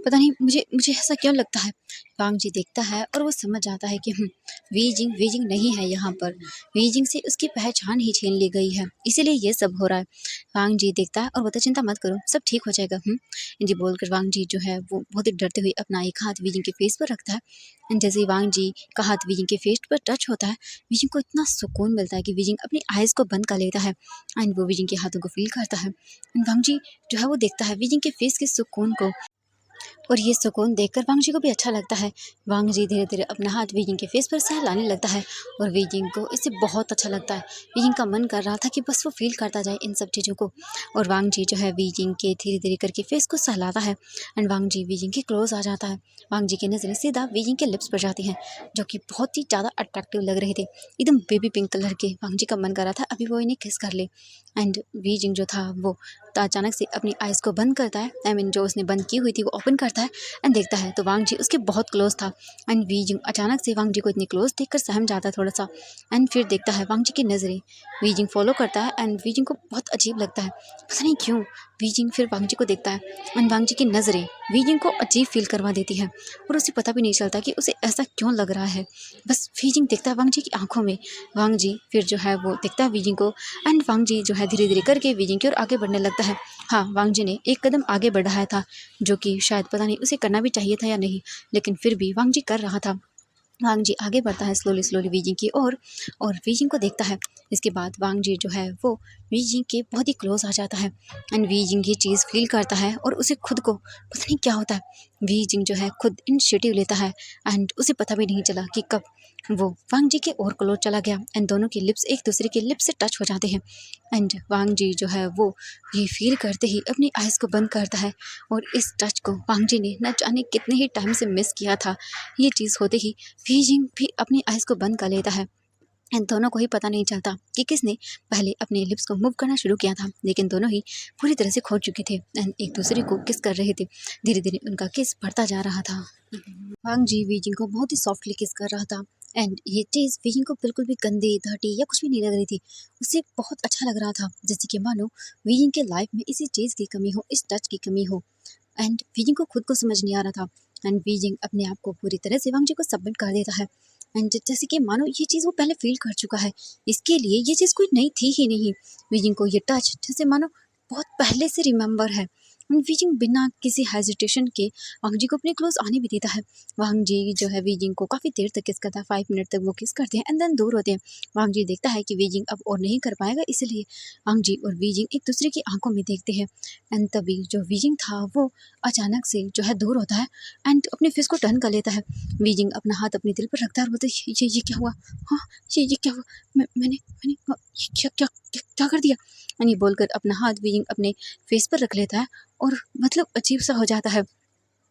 पता नहीं मुझे मुझे ऐसा क्यों लगता है। वांग जी देखता है और वो समझ जाता है कि वीजिंग वीजिंग नहीं है यहाँ पर। वीजिंग से उसकी पहचान ही छीन ली गई है, इसीलिए ये सब हो रहा है। वांग जी देखता है और बोलता, चिंता मत करो, सब ठीक हो जाएगा। जी बोलकर वांग जी जो है वो बहुत ही डरते हुए अपना एक हाथ वीजिंग के फेस पर रखता है एंड जैसे ही वांग जी का हाथ वीजिंग के फेस पर टच होता है, वीजिंग को इतना सुकून मिलता है कि वीजिंग अपनी आइज़ को बंद कर लेता है एंड वो वीजिंग के हाथों को फील करता है एंड वांग जी जो है वो देखता है वीजिंग के फेस के सुकून को, और ये सुकून देखकर वांग जी को भी अच्छा लगता है। वांग जी धीरे धीरे अपना हाथ वीजिंग के फेस पर सहलाने लगता है और वीजिंग को इससे बहुत अच्छा लगता है। वीजिंग का मन कर रहा था कि बस वो फील करता जाए इन सब चीज़ों को, और वांग जी जो है वीजिंग के धीरे धीरे करके फेस को सहलाता है एंड वांग जी वीजिंग के क्लोज आ जाता है। वांग जी की नज़रें सीधा वीजिंग के लिप्स पर जाती हैं, जो कि बहुत ही ज़्यादा अट्रैक्टिव लग रहे थे, एकदम बेबी पिंक कलर के। वांग जी का मन कर रहा था अभी वो इन्हें किस कर ले एंड वीजिंग जो था वो अचानक से अपनी आइज़ को बंद करता है, आई मीन जो उसने बंद की हुई थी वो ओपन करता है एंड देखता है तो वांग जी उसके बहुत क्लोज था एंड वीजिंग अचानक से वांग जी को इतनी क्लोज देखकर सहम जाता है थोड़ा सा एंड फिर देखता है वांग जी की नज़रें वीजिंग फॉलो करता है एंड वीजिंग को बहुत अजीब लगता है, पता नहीं क्यों। वीजिंग फिर वांग जी को देखता है एंड वांग जी की नज़रें वीजिंग को अजीब फील करवा देती है और उसे पता भी नहीं चलता कि उसे ऐसा क्यों लग रहा है। बस वीजिंग देखता है वांग जी की आंखों में। वांग जी फिर जो है वो देखता है वीजिंग को एंड वांग जी जो है धीरे धीरे करके वीजिंग की ओर आगे बढ़ने लगता है। हाँ, वांग जी ने एक कदम आगे बढ़ाया था, जो कि शायद पता नहीं उसे करना भी चाहिए था या नहीं, लेकिन फिर भी वांग जी कर रहा था। वांग जी आगे बढ़ता है स्लोली स्लोली वीजिंग की ओर और वीजिंग को देखता है। इसके बाद वांग जी जो है वो वीजिंग के बहुत ही क्लोज आ जाता है एंड वीजिंग ये चीज़ फील करता है और उसे खुद को पता नहीं क्या होता है। वीजिंग जो है खुद इनिशिएटिव लेता है एंड उसे पता भी नहीं चला कि कब वो वांग जी के और क्लोज चला गया एंड दोनों के लिप्स एक दूसरे के लिप्स से टच हो जाते हैं एंड वांग जी जो है वो ये फील करते ही अपनी आइज़ को बंद करता है और इस टच को वांग जी ने न जाने कितने ही टाइम से मिस किया था। ये चीज़ होते ही वीजिंग भी अपनी आइज़ को बंद कर लेता है एंड दोनों को ही पता नहीं चलता कि किसने पहले अपने लिप्स को मूव करना शुरू किया था, लेकिन दोनों ही पूरी तरह से खो चुके थे एंड एक दूसरे को किस कर रहे थे। धीरे धीरे उनका किस बढ़ता जा रहा था। वांग जी वीजिंग को बहुत ही सॉफ्टली किस कर रहा था एंड ये चीज़ वीजिंग को बिल्कुल भी गंदी धर्टी या कुछ भी नहीं लग रही थी। उसे बहुत अच्छा लग रहा था, जैसे कि मानो वीजिंग के लाइफ में इसी चीज़ की कमी हो, इस टच की कमी हो एंड वीजिंग को खुद को समझ नहीं आ रहा था एंड वीजिंग अपने आप को पूरी तरह से वांग जी को सबमिट कर देता है एंड जैसे कि मानो ये चीज़ वो पहले फील कर चुका है, इसके लिए ये चीज़ कोई नई थी ही नहीं। वीजिंग को ये टच जैसे मानो बहुत पहले से रिमेंबर है। वीजिंग बिना किसी हेजिटेशन के वांग जी को अपने क्लोज आने भी देता है। वांग जी जो है वीजिंग को काफ़ी देर तक किस करता है, 5 मिनट तक वो किस करते हैं एंड देन दूर होते हैं। वांग जी देखता है कि वीजिंग अब और नहीं कर पाएगा, इसलिए वांग जी और वीजिंग एक दूसरे की आंखों में देखते हैं एंड तभी जो वीजिंग था वो अचानक से जो है दूर होता है एंड अपने फेस को टर्न कर लेता है। वीजिंग अपना हाथ अपने दिल पर रखता है और बोलता है ये क्या हुआ, हाँ ये क्या हुआ, मैंने मैंने ये क्या क्या क्या, क्या कर दिया। यानी बोलकर अपना हाथ वीजिंग अपने फेस पर रख लेता है और मतलब अजीब सा हो जाता है।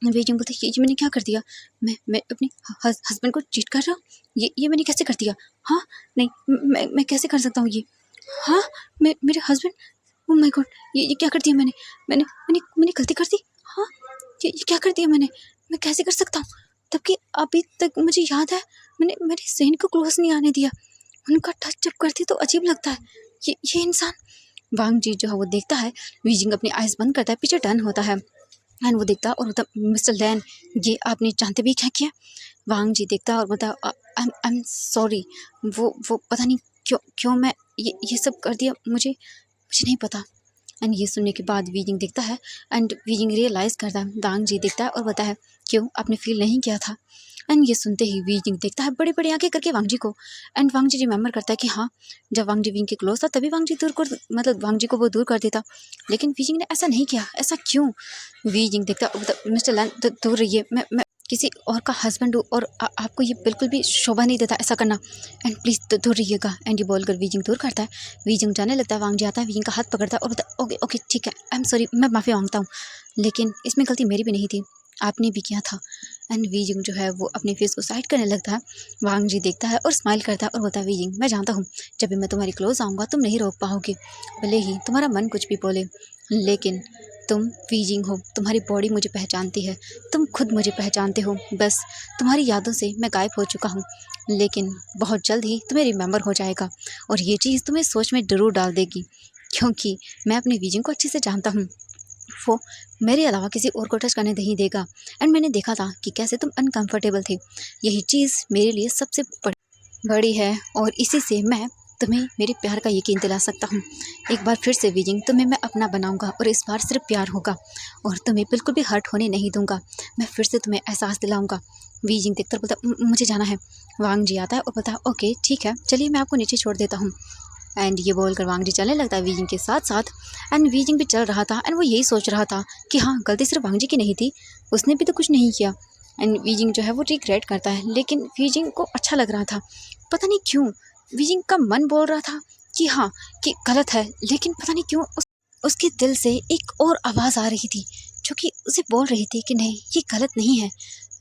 वीजिंग बोलती है ये मैंने क्या कर दिया, मैं अपने हस्बैंड को चीट कर रहा हूँ, ये मैंने कैसे कर दिया, हाँ नहीं मैं कैसे कर सकता हूँ ये, हाँ मैं मेरे हस्बैंड, ओह माय गॉड ये क्या कर दिया मैंने मैंने मैंने मैंने गलती कर दी, हाँ ये क्या कर दिया मैंने, मैं कैसे कर सकता हूँ। तब कि अभी तक मुझे याद है मैंने सेन को क्लोज नहीं आने दिया, उनका टच जब करती तो अजीब लगता है, ये इंसान। वांग जी जो है वो देखता है, वीजिंग अपनी आइज़ बंद करता है, पीछे टर्न होता है एंड वो देखता है और बोलता मिस्टर लैन ये आपने जानते भी क्या किया। वांग जी देखता है और बोलता आई एम सॉरी, वो पता नहीं क्यों मैं ये सब कर दिया, मुझे नहीं पता। एंड ये सुनने के बाद वीजिंग देखता है एंड वीजिंग रियलाइज़ करता है, वांग जी देखता है और बताता है क्यों आपने फील नहीं किया था। एंड ये सुनते ही वीजिंग देखता है बड़ी बड़ी आंखें करके वांग जी को एंड वांग जी रिमेंबर करता है कि हाँ जब वांग जी विंग के क्लोज था तभी वांग जी दूर कर मतलब वांग जी को वो दूर कर देता, लेकिन वीजिंग ने ऐसा नहीं किया, ऐसा क्यों। वीजिंग देखता है मिस्टर लैन दूर रहिए, मैं किसी और का हस्बैंड हूँ और आपको ये बिल्कुल भी शोभा नहीं देता ऐसा करना एंड प्लीज़ दूर रहिएगा। एंड ये बोलकर वीजिंग दूर करता है। वीजिंग जाने लगता है, वांग जी आता है, वीजिंग का हाथ पकड़ता है और बोलता है ओके ओके ठीक है आई एम सॉरी, मैं माफ़ी मांगता हूँ, लेकिन इसमें गलती मेरी भी नहीं थी, आपने भी किया था। एंड वीजिंग जो है वो अपने फेस को साइड करने लगता है। वांग जी देखता है और स्माइल करता है और बोलता है वीजिंग मैं जानता हूँ जब भी मैं तुम्हारी क्लोज आऊँगा तुम नहीं रोक पाओगे, भले ही तुम्हारा मन कुछ भी बोले, लेकिन तुम वीजिंग हो, तुम्हारी बॉडी मुझे पहचानती है, तुम खुद मुझे पहचानते हो, बस तुम्हारी यादों से मैं गायब हो चुका हूँ, लेकिन बहुत जल्द ही तुम्हें रिमेंबर हो जाएगा और ये चीज़ तुम्हें सोच में ज़रूर डाल देगी, क्योंकि मैं अपने वीजिंग को अच्छे से जानता हूँ, वो मेरे अलावा किसी और को टच करने नहीं देगा। एंड मैंने देखा था कि कैसे तुम अनकंफर्टेबल थे, यही चीज़ मेरे लिए सबसे बड़ी है और इसी से मैं तुम्हें मेरे प्यार का यकीन दिला सकता हूँ। एक बार फिर से वीजिंग तुम्हें मैं अपना बनाऊंगा और इस बार सिर्फ प्यार होगा और तुम्हें बिल्कुल भी हर्ट होने नहीं दूंगा, मैं फिर से तुम्हें एहसास दिलाऊंगा। वीजिंग देखकर बोलता मुझे जाना है। वांग जी आता है और बोलता है ओके ठीक है चलिए मैं आपको नीचे छोड़ देता हूँ। एंड ये बोलकर वांग जी चलने लगता है वीजिंग के साथ साथ। एंड वीजिंग भी चल रहा था एंड वो यही सोच रहा था कि हाँ गलती सिर्फ वांग जी की नहीं थी, उसने भी तो कुछ नहीं किया। एंड वीजिंग जो है वो रिग्रेट करता है, लेकिन वीजिंग को अच्छा लग रहा था, पता नहीं क्यों वीजिंग का मन बोल रहा था कि हाँ कि गलत है, लेकिन पता नहीं क्यों उसके दिल से एक और आवाज़ आ रही थी जो कि उसे बोल रही थी कि नहीं ये गलत नहीं है,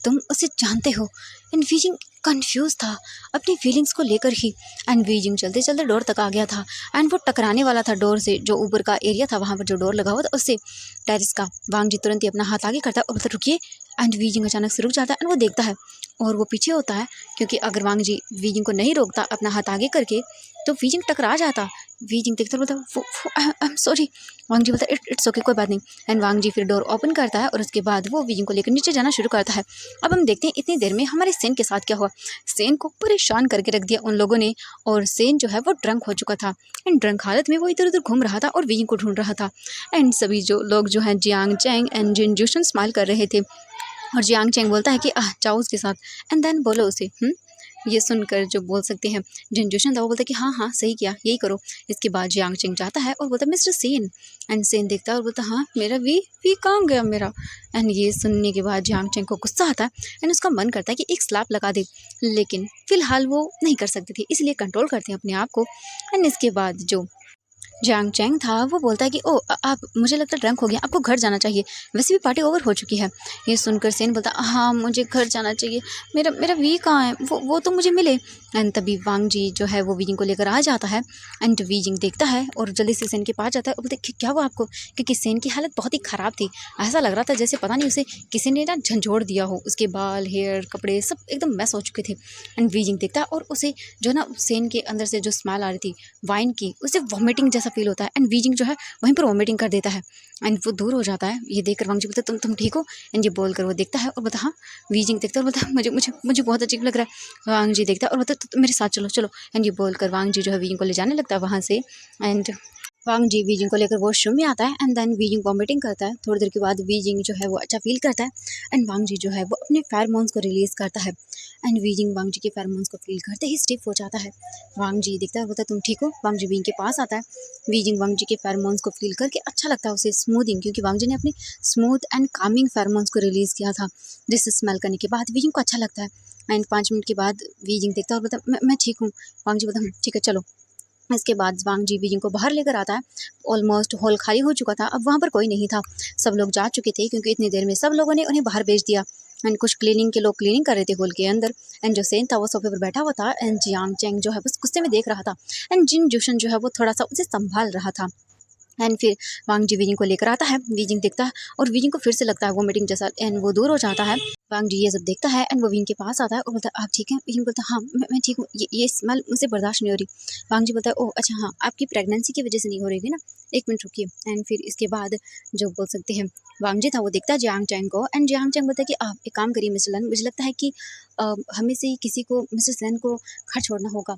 तुम उसे जानते हो। एंड वीजिंग कंफ्यूज था अपनी फीलिंग्स को लेकर ही। एंड वीजिंग चलते चलते डोर तक आ गया था एंड वो टकराने वाला था डोर से, जो ऊपर का एरिया था वहाँ पर जो डोर लगा हुआ था उससे, टेरिस का। वांग जी तुरंत ही अपना हाथ आगे करता है और बोलता रुकिए। एंड वीजिंग अचानक से रुक जाता है एंड वो देखता है और वो पीछे होता है, क्योंकि अगर वांग जी वीजिंग को नहीं रोकता अपना हाथ आगे करके तो वीजिंग टकरा जाता। वीजिंग देखता बोलता वो आई एम सॉरी। वांग जी बोलता इट्स ओके कोई बात नहीं। एंड वांग जी फिर डोर ओपन करता है और उसके बाद वो वीजिंग को लेकर नीचे जाना शुरू करता है। अब हम देखते हैं इतनी देर में हमारे सेन के साथ क्या हुआ। सेन को परेशान करके रख दिया उन लोगों ने और सेन जो है वो ड्रंक हो चुका था एंड ड्रंक हालत में वो इधर उधर घूम रहा था और वीजिंग को ढूंढ रहा था। एंड सभी जो लोग जो हैं Jiang Cheng and Jin Zixuan smile कर रहे थे और जियांग चैंग बोलता है कि जाओ उसके साथ एंड देन बोलो उसे। ये सुनकर जो बोल सकते हैं जिन जूशन था वो बोलता है कि हाँ हाँ सही किया यही करो। इसके बाद जियांग चैंग जाता है और बोलता है मिस्टर सेन। एंड सेन देखता है और बोलता हाँ मेरा वी कहाँ गया मेरा। एंड ये सुनने के बाद जियांग चैंग को गुस्सा आता है एंड उसका मन करता है कि एक स्लैप लगा दे, लेकिन फिलहाल वो नहीं कर सकती थी इसलिए कंट्रोल करते हैं अपने आप को। एंड इसके बाद जो जियांग चैंग था वो बोलता है कि ओ आप मुझे लगता है ड्रंक हो गया, आपको घर जाना चाहिए, वैसे भी पार्टी ओवर हो चुकी है। ये सुनकर सेन बोलता हाँ मुझे घर जाना चाहिए, मेरा मेरा वी कहाँ है, वो तो मुझे मिले। एंड तभी वांग जी जो है वो वीजिंग को लेकर आ जाता है एंड वीजिंग देखता है और जल्दी से सेन के पास जाता है और बोलते क्या हुआ आपको, क्योंकि सेन की हालत बहुत ही ख़राब थी। ऐसा लग रहा था जैसे पता नहीं उसे किसी ने ना झंझोड़ दिया हो, उसके बाल हेयर कपड़े सब एकदम मैस हो चुके थे। एंड वीजिंग देखता है और उसे जो ना सेन के अंदर से जो स्मेल आ रही थी वाइन की, उसे वॉमिटिंग जैसा फील होता है एंड वीजिंग जो है वहीं पर वॉमिटिंग कर देता है एंड वो दूर हो जाता है। ये देखकर वांग जी बोलता तुम ठीक हो। एंड ये बोलकर वो देखता है और बोलता हाँ। वीजिंग देखता है और बोलता मुझे मुझे मुझे बहुत अजीब लग रहा है। वांग जी देखता है और बोलता मेरे साथ चलो चलो। एंड ये बोलकर वांग जी जो है वीजिंग को ले जाने लगता है वहाँ से। एंड वांग जी वीजिंग को लेकर वॉशरूम में आता है एंड देन वीजिंग वॉमिटिंग करता है। थोड़ी देर के बाद वीजिंग जो है वो अच्छा फील करता है एंड वांग जी जो है वो अपने फेरोमोन्स को रिलीज करता है एंड वीजिंग वांग जी के फेरोमोन्स को फील करते ही स्टिफ हो जाता है। वांग जी दिखता है, बोलता है तुम ठीक हो। वांग जी वीजिंग के पास आता है। वीजिंग वांग जी के फेरोमोन्स को फील करके अच्छा लगता है उसे, स्मूथिंग, क्योंकि वांग जी ने अपनी स्मूथ एंड कामिंग फेरोमोन्स को रिलीज किया था, जिससे स्मेल करने के बाद वीजिंग को अच्छा लगता है। एंड 5 मिनट के बाद वीजिंग देखता है और बोलता है मैं ठीक हूँ। वांग जी बोलता है ठीक है चलो। इसके बाद वांग जी वीजिंग को बाहर लेकर आता है। ऑलमोस्ट हॉल खाली हो चुका था, अब वहाँ पर कोई नहीं था, सब लोग जा चुके थे क्योंकि इतनी देर में सब लोगों ने उन्हें बाहर भेज दिया। एंड कुछ क्लीनिंग के लोग क्लीनिंग कर रहे थे हॉल के अंदर एंड जो सेन था वो सोफे पर बैठा हुआ था एंड जियांग चेंग जो है बस गुस्से में देख रहा था एंड जिन जूशन जो है वो थोड़ा सा उसे संभाल रहा था। एंड फिर वांग जी वीजिंग को लेकर आता है। वीजिंग देखता है और वीजिंग को फिर से लगता है वोमिटिंग जैसा एंड वो दूर हो जाता है। वांग जी ये सब देखता है एंड वो वीजिंग के पास आता है और बोलता है आप ठीक हैं? वीजिंग बोलता है हाँ मैं ठीक हूँ, ये स्मेल मुझे बर्दाश्त नहीं हो रही। वांग जी बोलता है ओह अच्छा हाँ, आपकी प्रेगनेंसी की वजह से नहीं हो रही थी ना, 1 मिनट रुकिए। एंड फिर इसके बाद जो बोल सकते हैं वांग जी था वो देखता है जियांग चैंग को एंड जियांग चैंग बोलता है कि आप एक काम करिए मिस्टर लन, मुझे लगता है कि हमें से किसी को मिसेस लन को घर छोड़ना होगा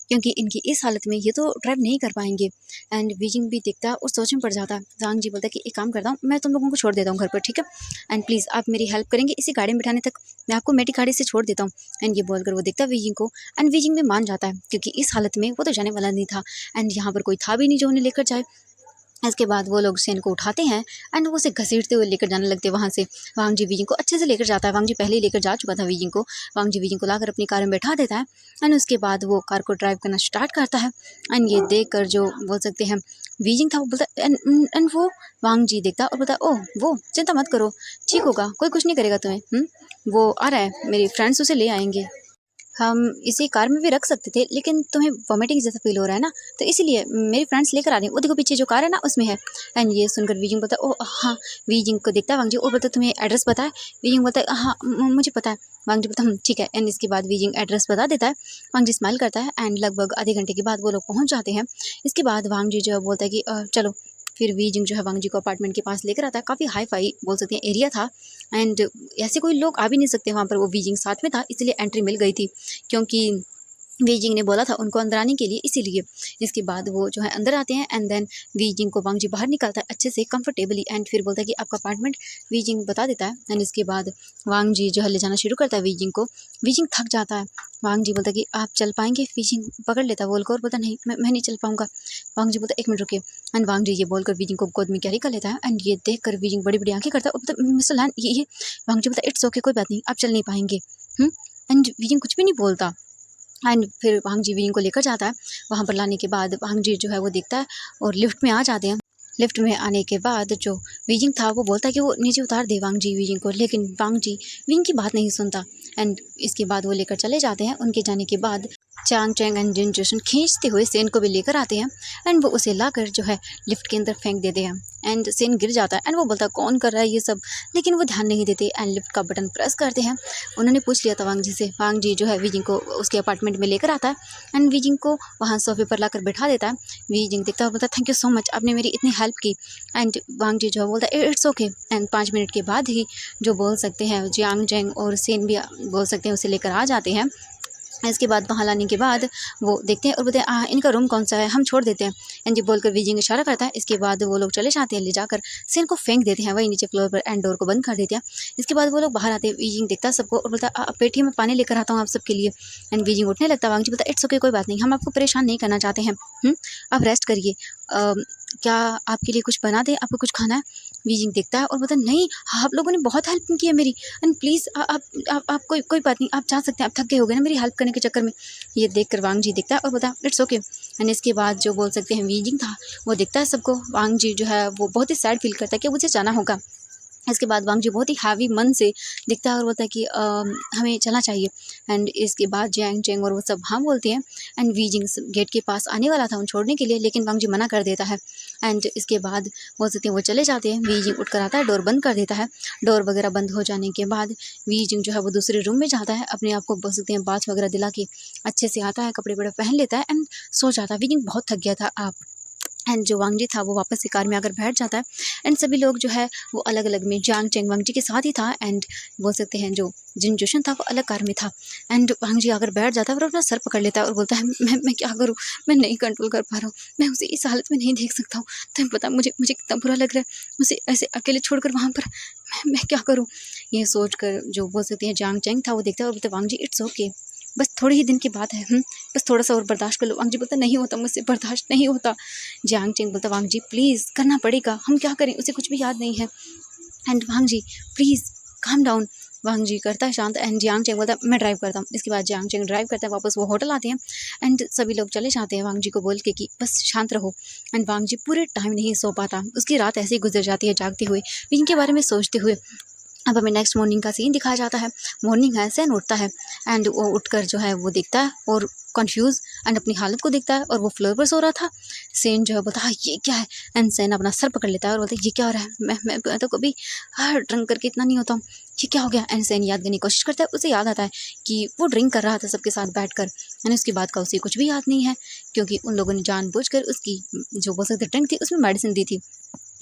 क्योंकि इनकी इस हालत में ये तो ड्राइव नहीं कर पाएंगे। एंड वीजिंग भी दिखता है और सोच में पड़ जाता है। वांग जी बोलता है कि एक काम करता हूँ, मैं तुम लोगों को छोड़ देता हूँ घर पर, ठीक है, एंड प्लीज़ आप मेरी हेल्प करेंगे इसी गाड़ी में बिठाने तक, मैं आपको मेरी गाड़ी से छोड़ देता हूँ। एंड ये बोलकर वो देखता है वीजिंग को एंड वीजिंग भी मान जाता है क्योंकि इस हालत में वो तो जाने वाला नहीं था एंड यहाँ पर कोई था भी नहीं जो उन्हें लेकर जाए। इसके बाद वो लोग सेन को उठाते हैं एंड वो उसे घसीटते हुए लेकर जाने लगते हैं वहाँ से। वांग जी वीजिंग को अच्छे से लेकर जाता है, वांग जी पहले ही लेकर जा चुका था वीजिंग को। वांग जी वीजिंग को लाकर अपनी कार में बैठा देता है एंड उसके बाद वो कार को ड्राइव करना स्टार्ट करता है। एंड ये देख कर जो बोल सकते हैं वीजिंग था वो बोलता है एंड वो वांग जी देखता है और बोलता है ओह वो चिंता मत करो, ठीक होगा, कोई कुछ नहीं करेगा तुम्हें। वो आ रहा है, मेरे फ्रेंड्स उसे ले आएंगे, हम इसी कार में भी रख सकते थे लेकिन तुम्हें वॉमिटिंग जैसा फील हो रहा है ना, तो इसीलिए मेरे फ्रेंड्स लेकर आ रहे हैं, वो देखो पीछे जो कार है ना उसमें है। एंड ये सुनकर वीजिंग बोलता है ओह हाँ। वीजिंग को देखता है वांग जी और बोलता है तुम्हें एड्रेस पता है? वीजिंग बोलता है हाँ मुझे पता है। वांग जी बोलता है ठीक है। एंड इसके बाद वीजिंग एड्रेस बता देता है। वांग जी स्माइल करता है एंड लगभग आधे घंटे के बाद वो लोग पहुँच जाते हैं। इसके बाद वांग जी जो है बोलता है कि चलो। फिर वीजिंग जो है वांग जी को अपार्टमेंट के पास लेकर आता है, काफ़ी हाई फाई बोल सकते हैं एरिया था एंड ऐसे कोई लोग आ भी नहीं सकते वहाँ पर, वो वीजिंग साथ में था इसलिए एंट्री मिल गई थी क्योंकि वीजिंग ने बोला था उनको अंदर आने के लिए, इसीलिए। इसके बाद वो जो है अंदर आते हैं एंड देन वीजिंग को वांग जी बाहर निकालता है अच्छे से कंफर्टेबली एंड फिर बोलता है कि आपका अपार्टमेंट, वीजिंग बता देता है। एंड इसके बाद वांग जी जो है ले जाना शुरू करता है वीजिंग को। वीजिंग थक जाता है। वांग जी बोलता है कि आप चल पाएंगे? वीजिंग पकड़ लेता है बोल को और बोलता नहीं मैं नहीं चल पाऊंगा। वांग जी बोलता 1 मिनट रुकिए। एंड वांग जी ये बोलकर वीजिंग को गोद में कैरी कर लेता है एंड ये देख कर वीजिंग बड़ी बड़ी आंखें करता है और बोलता मिस्टर लैन ये वांग जी बोलता इट्स ओके, कोई बात नहीं, आप चल नहीं पाएंगे। एंड वीजिंग कुछ भी नहीं बोलता एंड फिर वांग जी वीजिंग को लेकर जाता है। वहाँ पर लाने के बाद वांग जी जो है वो देखता है और लिफ्ट में आ जाते हैं। लिफ्ट में आने के बाद जो वीजिंग था वो बोलता है कि वो नीचे उतार दे वांग जी वीजिंग को, लेकिन वांग जी वीजिंग की बात नहीं सुनता एंड इसके बाद वो लेकर चले जाते हैं। उनके जाने के बाद चांग चैंग एंड जिन जोशन खींचते हुए सेन को भी लेकर आते हैं एंड वो उसे लाकर जो है लिफ्ट के अंदर फेंक देते हैं एंड सेन गिर जाता है एंड वो बोलता है कौन कर रहा है ये सब, लेकिन वो ध्यान नहीं देते एंड लिफ्ट का बटन प्रेस करते हैं। उन्होंने पूछ लिया था वांग जी से। वांग जी जो है वीजिंग को उसके अपार्टमेंट में लेकर आता है एंड वीजिंग को वहाँ सोफे पर लाकर बैठा देता है। वीजिंग देखता है, बोलता है थैंक यू सो मच, आपने मेरी इतनी हेल्प की। एंड वांग जी जो है बोलता है इट्स ओके। एंड 5 मिनट के बाद ही जो बोल सकते हैं जियांग चैंग और सेन भी बोल सकते हैं उसे लेकर आ जाते हैं। इसके बाद वहाँ लाने के बाद वो देखते हैं और बोलते हैं इनका रूम कौन सा है, हम छोड़ देते हैं। एंड जी बोलकर वीजिंग इशारा करता है। इसके बाद वो लोग चले जाते हैं, ले जाकर सेन को फेंक देते हैं वही नीचे फ्लोर पर एंड डोर को बंद कर देते हैं। इसके बाद वो लोग बाहर आते हैं। वीजिंग देखता है सबको और बोलता है पेटी में पानी लेकर आता हूँ आप सबके लिए। एंड वीजिंग उठने लगता है। वांग जी बोलता है इट्स ओके, कोई बात नहीं, हम आपको परेशान नहीं करना चाहते हैं, आप रेस्ट करिए, क्या आपके लिए कुछ बना दें, आपको कुछ खाना है? वीजिंग देखता है और बोलता है नहीं, आप लोगों ने बहुत हेल्प की है मेरी एंड प्लीज़ आप कोई बात नहीं, आप जा सकते हैं, आप थक गए हो गए ना मेरी हेल्प करने के चक्कर में। ये देखकर वांग जी देखता है और बोलता है इट्स ओके। एंड इसके बाद जो बोल सकते हैं वीजिंग था वो देखता है सबको। वांग जी जो है वो बहुत ही सैड फील करता है कि मुझे जाना होगा। इसके बाद वांग जी बहुत ही हैवी मन से दिखता है और बोलता है कि हमें चलना चाहिए। एंड इसके बाद जियांग चेंग और वो सब हाँ बोलते हैं एंड वीजिंग गेट के पास आने वाला था उन छोड़ने के लिए, लेकिन वांग जी मना कर देता है। एंड इसके बाद बोल सकते हैं वो चले जाते हैं। वीजिंग उठ कर आता है, डोर बंद कर देता है। डोर वगैरह बंद हो जाने के बाद वीजिंग जो है वो दूसरे रूम में जाता है, अपने आप को बोल सकते हैं बाथ वगैरह दिला के अच्छे से आता है, कपड़े वगैरह पहन लेता है एंड सो जाता है। वीजिंग बहुत थक गया था। आप एंड जो वांग जी था वो वापस से कार में आकर बैठ जाता है। एंड सभी लोग जो है वो अलग अलग में, जियांग चेंग वांग जी के साथ ही था, एंड बोल सकते हैं जो जिन जोशन था वो अलग कार में था। एंड वांग जी आकर बैठ जाता है और अपना सर पकड़ लेता है और बोलता है मैं क्या करूँ, मैं नहीं कंट्रोल कर पा रहा हूँ, मैं उसे इस हालत में नहीं देख सकता हूँ। तुम्हें पता मुझे मुझे कितना बुरा लग रहा है उसे ऐसे अकेले छोड़कर वहाँ पर, मैं क्या करूँ। ये सोच कर जो बोल सकते हैं जियांग चेंग था वो देखता है और बोलता है वांग जी इट्स ओके, बस थोड़े ही दिन की बात है, बस थोड़ा सा और बर्दाश्त कर लो। वांग जी बोलता नहीं होता, मुझसे बर्दाश्त नहीं होता। जियांग चेंग बोलता वांग जी प्लीज़ करना पड़ेगा, हम क्या करें, उसे कुछ भी याद नहीं है। And Wangji please calm down. Wangji करता है शांत एंड जियांग चेंग बोलता है मैं ड्राइव करता हूँ। इसके बाद जियांग चेंग ड्राइव करता है, वापस वो होटल आते हैं एंड सभी लोग चले जाते हैं वांग जी को बोल के कि बस शांत रहो। एंड वांग जी पूरे टाइम नहीं सो पाता, उसकी रात ऐसे ही गुजर जाती है जागते हुए, इनके बारे में सोचते हुए। अब हमें नेक्स्ट मॉर्निंग का सीन दिखाया जाता है। मॉर्निंग है, सैन उठता है एंड वो उठकर जो है वो देखता है और कंफ्यूज एंड अपनी हालत को देखता है और वो फ्लोर पर सो रहा था। सैन जो है बोलता है ये क्या है, एंड सैन अपना सर पकड़ लेता है और बोलता है ये क्या हो रहा है, मैं तो कभी ड्रिंक करके इतना नहीं होता हूँ, ये क्या हो गया। एंड सैन याद करने की कोशिश करता है, उसे याद आता है कि वो ड्रिंक कर रहा था सबके साथ बैठकर, एंड उसके बाद का उसे कुछ भी याद नहीं है क्योंकि उन लोगों ने जानबूझकर उसकी जो बोल सकते ड्रिंक थी उसमें मेडिसिन दी थी,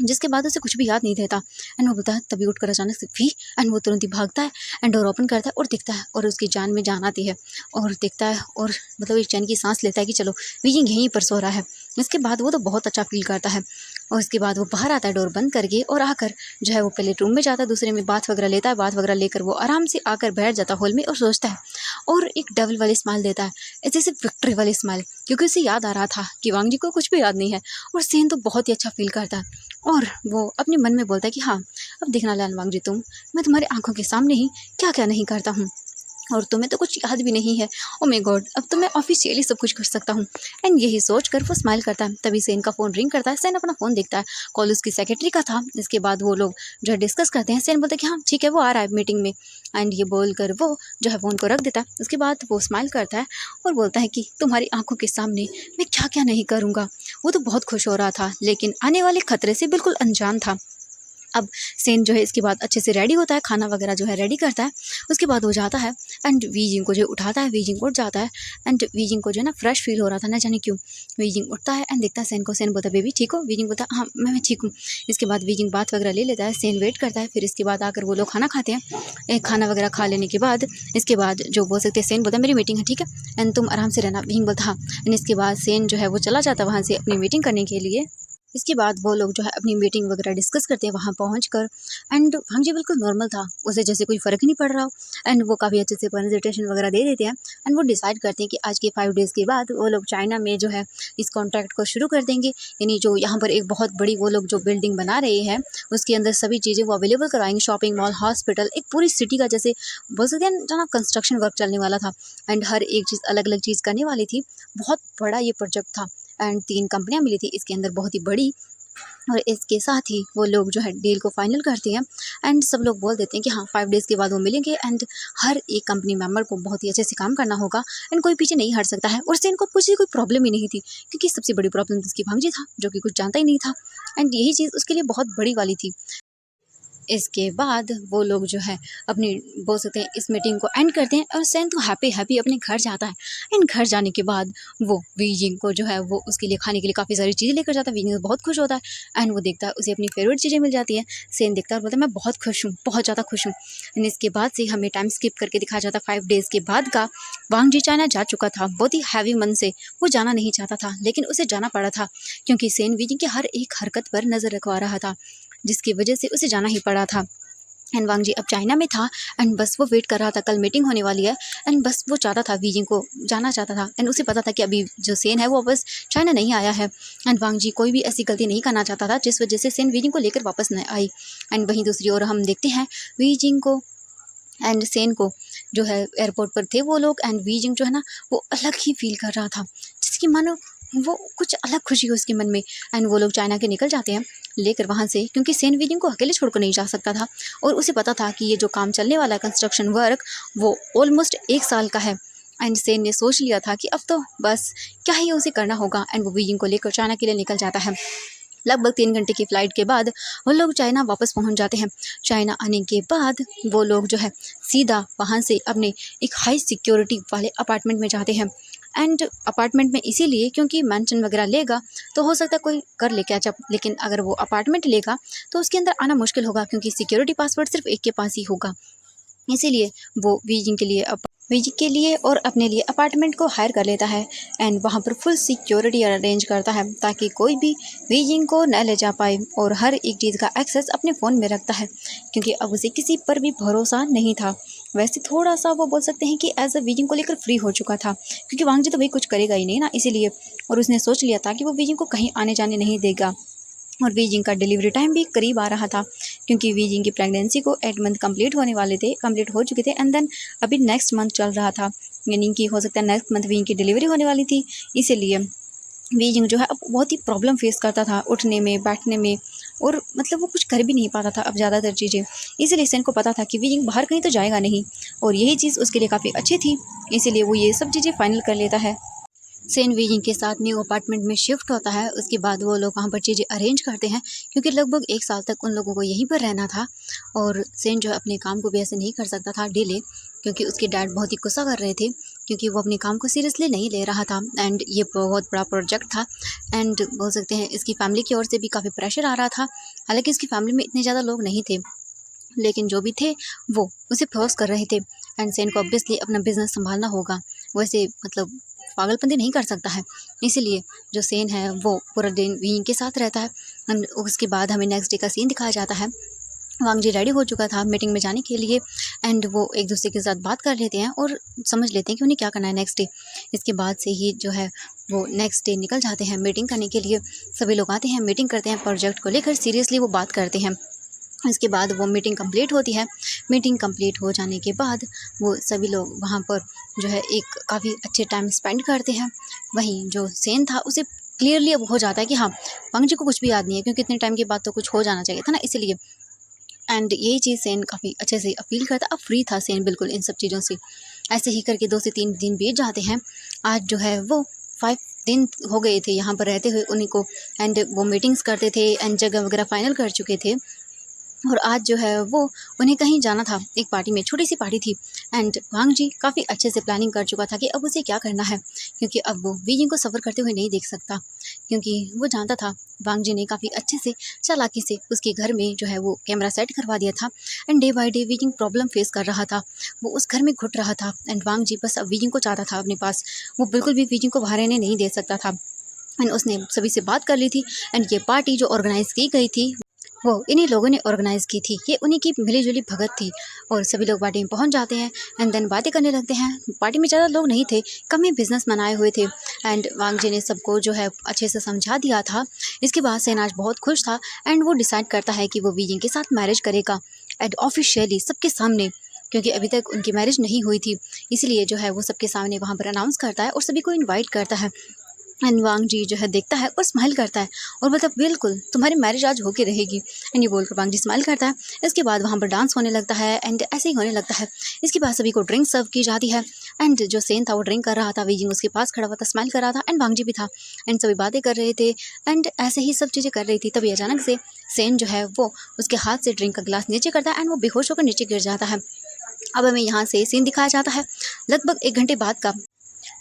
जिसके बाद उसे कुछ भी याद नहीं रहता। एंड वो बोलता है तभी उठकर अचानक से भी, एंड वो तुरंत ही भागता है एंड डोर ओपन करता है और दिखता है और उसकी जान में जान आती है और दिखता है और मतलब एक चैन की सांस लेता है कि चलो वीजिंग यहीं पर सो रहा है। इसके बाद वो तो बहुत अच्छा फील करता है और उसके बाद वो बाहर आता है डोर बंद करके और आकर जो है वो पहले रूम में जाता है, दूसरे में बाथ वगैरह लेता है, बाथ वगैरह लेकर वो आराम से आकर बैठ जाता है हॉल में और सोचता है और एक डबल वाली स्माइल देता है, जैसे विक्ट्री वाली स्माइल, क्योंकि उसे याद आ रहा था कि वांग जी को कुछ भी याद नहीं है। और सेन तो बहुत ही अच्छा फील करता है और वो अपने मन में बोलता है कि हाँ अब देखना लाल वांग जी तुम, मैं तुम्हारी आंखों के सामने ही क्या क्या नहीं करता हूँ और तुम्हें तो कुछ याद भी नहीं है। ओ माय गॉड, अब तो मैं ऑफिशियली सब कुछ कर सकता हूँ। एंड यही सोच कर वो स्माइल करता है। तभी सेन का फ़ोन रिंग करता है, सेन अपना फ़ोन देखता है, कॉल उसकी सेक्रेटरी का था। इसके बाद वो लोग जो है डिस्कस करते हैं, सेन बोलता है कि हाँ ठीक है वो आ रहा है मीटिंग में, एंड ये बोल कर वो जो है फ़ोन को रख देता है। उसके बाद वो स्माइल करता है और बोलता है कि तुम्हारी आंखों के सामने मैं क्या क्या नहीं करूँगा। वो तो बहुत खुश हो रहा था लेकिन आने वाले खतरे से बिल्कुल अनजान था। अब सेन जो है इसके बाद अच्छे से रेडी होता है, खाना वगैरह जो है रेडी करता है। उसके बाद वो जाता है एंड वीजिंग को जो उठाता है, वीजिंग उठ जाता है एंड वीजिंग को जो है ना फ्रेश फील हो रहा था, ना जाने क्यों। वीजिंग उठता है एंड देखता है सेन को, सेन बोलता है बेबी ठीक हो, वीजिंग बोलता है हाँ मैं ठीक हूँ। इसके बाद वीजिंग बात वगैरह ले लेता है, सेन वेट करता है, फिर इसके बाद आकर वो लोग खाना खाते हैं। खाना वगैरह खा लेने के बाद इसके बाद जो बोल सकते हैं सेन बोलता है मेरी मीटिंग है ठीक है एंड तुम आराम से रहना, वीजिंग बोलता हाँ। एंड इसके बाद सेन जो है वो चला जाता है वहाँ से अपनी मीटिंग करने के लिए। इसके बाद वो लोग जो है अपनी मीटिंग वगैरह डिस्कस करते हैं वहाँ पहुँचकर। एंड वांग जी बिल्कुल नॉर्मल था, उसे जैसे कोई फ़र्क ही नहीं पड़ रहा हो एंड वो काफ़ी अच्छे से प्रेजेंटेशन वगैरह दे देते हैं। एंड वो डिसाइड करते हैं कि आज के 5 डेज़ के बाद वो लोग चाइना में जो है इस कॉन्ट्रैक्ट को शुरू कर देंगे, यानी जो यहाँ पर एक बहुत बड़ी वो लोग जो बिल्डिंग बना रहे हैं उसके अंदर सभी चीज़ें वो अवेलेबल करवाएंगे, शॉपिंग मॉल, हॉस्पिटल, एक पूरी सिटी का जैसे बोल सकते हैं जहाँ कंस्ट्रक्शन वर्क चलने वाला था एंड हर एक चीज़ अलग अलग चीज़ करने वाली थी। बहुत बड़ा ये प्रोजेक्ट था एंड 3 कंपनियाँ मिली थी इसके अंदर बहुत ही बड़ी। और इसके साथ ही वो लोग जो है डील को फाइनल करते हैं एंड सब लोग बोल देते हैं कि हाँ 5 डेज़ के बाद वो मिलेंगे एंड हर एक कंपनी मेंबर को बहुत ही अच्छे से काम करना होगा एंड कोई पीछे नहीं हट सकता है। और सेन को कुछ कोई प्रॉब्लम ही नहीं थी क्योंकि सबसे बड़ी प्रॉब्लम तो उसकी भांजी था जो कि कुछ जानता ही नहीं था एंड यही चीज़ उसके लिए बहुत बड़ी वाली थी। इसके बाद वो लोग जो है अपनी बोल सकते हैं इस मीटिंग को एंड करते हैं और सेन तो हैप्पी हैप्पी अपने घर जाता है। एंड घर जाने के बाद वो वीजिंग को जो है वो उसके लिए खाने के लिए काफ़ी सारी चीज़ें लेकर जाता है। वीजिंग बहुत खुश होता है एंड वो देखता है उसे अपनी फेवरेट चीज़ें मिल जाती है। सेन देखता है और बोलता है मैं बहुत खुश हूँ, बहुत ज़्यादा खुश हूँ। एंड इसके बाद से हमें टाइम स्किप करके दिखाया जाता है 5 डेज़ के बाद का। वांग जी चाइना जा चुका था, बहुत ही हैवी मन से वो जाना नहीं चाहता था लेकिन उसे जाना पड़ा था क्योंकि सेन वीजिंग की हर एक हरकत पर नज़र रखवा रहा था जिसकी वजह से उसे जाना ही पड़ा था। एंड वांग जी अब चाइना में था एंड बस वो वेट कर रहा था, कल मीटिंग होने वाली है एंड बस वो चाहता था वीजिंग को जाना चाहता था एंड उसे पता था कि अभी जो सेन है वो वापस चाइना नहीं आया है एंड वांग जी कोई भी ऐसी गलती नहीं करना चाहता था जिस वजह से सेन वीजिंग को लेकर वापस न आई। एंड वहीं दूसरी ओर हम देखते हैं वीजिंग को एंड सेन को जो है एयरपोर्ट पर थे वो लोग एंड वीजिंग जो है ना वो अलग ही फील कर रहा था जिसकी मानो वो कुछ अलग खुशी हो उसके मन में। एंड वो लोग चाइना के निकल जाते हैं लेकर वहाँ से क्योंकि सेन वीजिंग को अकेले छोड़कर नहीं जा सकता था और उसे पता था कि ये जो काम चलने वाला है कंस्ट्रक्शन वर्क वो ऑलमोस्ट 1 साल का है। एंड सेन ने सोच लिया था कि अब तो बस क्या ही उसे करना होगा एंड वो वीजिंग को लेकर चाइना के लिए निकल जाता है। लगभग 3 घंटे की फ़्लाइट के बाद वो लोग चाइना वापस पहुंच जाते हैं। चाइना आने के बाद वो लोग जो है सीधा वहां से अपने एक हाई सिक्योरिटी वाले अपार्टमेंट में जाते हैं एंड अपार्टमेंट में इसीलिए क्योंकि मैंशन वगैरह लेगा तो हो सकता है कोई कर ले कैचअप, लेकिन अगर वो अपार्टमेंट लेगा तो उसके अंदर आना मुश्किल होगा क्योंकि सिक्योरिटी पासवर्ड सिर्फ एक के पास ही होगा। इसीलिए वो वीजिंग के लिए और अपने लिए अपार्टमेंट को हायर कर लेता है एंड वहाँ पर फुल सिक्योरिटी अरेंज करता है ताकि कोई भी वीजिंग को न ले जा पाए और हर एक चीज़ का एक्सेस अपने फ़ोन में रखता है क्योंकि अब उसे किसी पर भी भरोसा नहीं था। वैसे थोड़ा सा वो बोल सकते हैं कि एज अ वीजिंग को लेकर फ्री हो चुका था क्योंकि वांग जी तो भाई कुछ करेगा ही नहीं ना, इसीलिए। और उसने सोच लिया था कि वो वीजिंग को कहीं आने जाने नहीं देगा। और वीजिंग का डिलीवरी टाइम भी करीब आ रहा था क्योंकि वीजिंग की प्रेगनेंसी को 8 मंथ कंप्लीट हो चुके थे एंड देन अभी नेक्स्ट मंथ चल रहा था, यानी कि हो सकता है नेक्स्ट मंथ वीजिंग की डिलीवरी होने वाली थी। इसीलिए वीजिंग जो है अब बहुत ही प्रॉब्लम फेस करता था उठने में, बैठने में, और मतलब वो कुछ कर भी नहीं पाता था अब ज़्यादातर चीज़ें। इसीलिए सेन को पता था कि वीजिंग बाहर कहीं तो जाएगा नहीं और यही चीज़ उसके लिए काफ़ी अच्छी थी, इसीलिए वो ये सब चीज़ें फाइनल कर लेता है। सेन वीजिंग के साथ न्यू अपार्टमेंट में शिफ्ट होता है। उसके बाद वो लोग वहाँ पर चीज़ें अरेंज करते हैं क्योंकि लगभग 1 साल तक उन लोगों को यहीं पर रहना था और सेन जो है अपने काम को भी ऐसे नहीं कर सकता था डिले, क्योंकि उसके डैड बहुत ही गुस्सा कर रहे थे क्योंकि वो अपने काम को सीरियसली नहीं ले रहा था एंड ये बहुत बड़ा प्रोजेक्ट था एंड बोल सकते हैं इसकी फैमिली की ओर से भी काफ़ी प्रेशर आ रहा था। हालांकि इसकी फैमिली में इतने ज़्यादा लोग नहीं थे, लेकिन जो भी थे वो उसे फोर्स कर रहे थे एंड सेन को ऑब्वियसली अपना बिजनेस संभालना होगा, वैसे मतलब पागलपंती नहीं कर सकता है। इसीलिए जो सेन है वो पूरा दिन वीइंग के साथ रहता है एंड उसके बाद हमें नेक्स्ट डे का सीन दिखाया जाता है। वांग जी रेडी हो चुका था मीटिंग में जाने के लिए एंड वो एक दूसरे के साथ बात कर लेते हैं और समझ लेते हैं कि उन्हें क्या करना है नेक्स्ट डे। इसके बाद से ही जो है वो नेक्स्ट डे निकल जाते हैं मीटिंग करने के लिए। सभी लोग आते हैं, मीटिंग करते हैं, प्रोजेक्ट को लेकर सीरियसली वो बात करते हैं। इसके बाद वो मीटिंग कंप्लीट होती है। मीटिंग कंप्लीट हो जाने के बाद वो सभी लोग वहाँ पर जो है एक काफ़ी अच्छे टाइम स्पेंड करते हैं। वहीं जो सेन था उसे क्लियरली अब हो जाता है कि हाँ, वांग जी को कुछ भी याद नहीं है क्योंकि इतने टाइम के बाद तो कुछ हो जाना चाहिए था ना, इसलिए। एंड यही चीज़ सेन काफ़ी अच्छे से फील करता, अब फ्री था सेन बिल्कुल इन सब चीज़ों से। ऐसे ही करके 2 से 3 दिन बीत जाते हैं। आज जो है वो 5 दिन हो गए थे यहाँ पर रहते हुए उन्हीं को एंड वो मीटिंग्स करते थे एंड जगह वगैरह फाइनल कर चुके थे। और आज जो है वो उन्हें कहीं जाना था, एक पार्टी में, छोटी सी पार्टी थी एंड वांग जी काफ़ी अच्छे से प्लानिंग कर चुका था कि अब उसे क्या करना है क्योंकि अब वो वीजिंग को सफ़र करते हुए नहीं देख सकता, क्योंकि वो जानता था वांग जी ने काफ़ी अच्छे से चालाकी से उसके घर में जो है वो कैमरा सेट करवा दिया था and day by day wheezing problem face कर रहा था, वो उस घर में घुट रहा था एंड वांग जी बस अब वीजिंग को चाहता था अपने पास, वो बिल्कुल भी वीजिंग को बाहर रहने नहीं दे सकता था। एंड उसने सभी से बात कर ली थी एंड ये पार्टी जो ऑर्गेनाइज़ की गई थी वो इन्हीं लोगों ने ऑर्गेनाइज़ की थी, ये उन्हीं की मिली-जुली भगत थी। और सभी लोग पार्टी में पहुंच जाते हैं एंड देन बातें करने लगते हैं। पार्टी में ज़्यादा लोग नहीं थे, कम ही बिजनेसमैन आए हुए थे एंड वांग जी ने सबको जो है अच्छे से समझा दिया था। इसके बाद सेन आज बहुत खुश था एंड वो डिसाइड करता है कि वो वीजिंग के साथ मैरिज करेगा एंड ऑफिशियली सबके सामने, क्योंकि अभी तक उनकी मैरिज नहीं हुई थी, इसलिए जो है वो सबके सामने वहाँ पर अनाउंस करता है और सभी को इन्वाइट करता है। एंड वांग जी जो है देखता है और स्माइल करता है और मतलब बिल्कुल तुम्हारी मैरिज आज होके रहेगी एंड ये बोलकर वांग जी स्माइल करता है। इसके बाद वहाँ पर डांस होने लगता है एंड ऐसे ही होने लगता है। इसके बाद सभी को ड्रिंक सर्व की जाती है एंड जो सेन था वो ड्रिंक कर रहा था, वीजिंग उसके पास खड़ा हुआ था, स्माइल कर रहा था एंड वांग जी भी था एंड सभी बातें कर रहे थे एंड ऐसे ही सब चीज़ें कर रही थी। तभी अचानक से सेन जो है वो उसके हाथ से ड्रिंक का गिलास नीचे करता है एंड वो बेहोश होकर नीचे गिर जाता है। अब हमें यहाँ से सीन दिखाया जाता है लगभग 1 घंटे बाद का।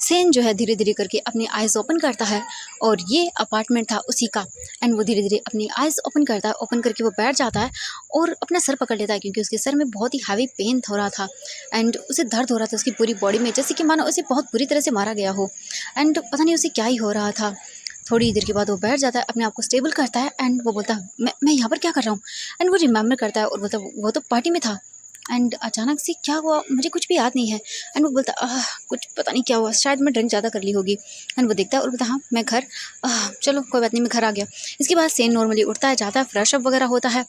सेन जो है धीरे धीरे करके अपनी आइज़ ओपन करता है और ये अपार्टमेंट था उसी का एंड वो धीरे धीरे अपनी आइज़ ओपन करता है, ओपन करके वो बैठ जाता है और अपना सर पकड़ लेता है क्योंकि उसके सर में बहुत ही हैवी पेन हो रहा था एंड उसे दर्द हो रहा था उसकी पूरी बॉडी में, जैसे कि मानो उसे बहुत बुरी तरह से मारा गया हो एंड पता नहीं उसे क्या ही हो रहा था। थोड़ी देर के बाद वो बैठ जाता है, अपने आप को स्टेबल करता है एंड वो बोलता है मैं यहाँ पर क्या कर रहा हूँ एंड वो रिमेंबर करता है और बोलता है वो तो पार्टी में था एंड अचानक से क्या हुआ मुझे कुछ भी याद नहीं है एंड वो बोलता कुछ पता नहीं क्या हुआ, शायद मैं ड्रिंक ज़्यादा कर ली होगी एंड वो देखता है और बोलता हाँ मैं घर, चलो कोई बात नहीं मैं घर आ गया। इसके बाद सेन नॉर्मली उठता है, जाता है, फ्रेश अप वगैरह होता है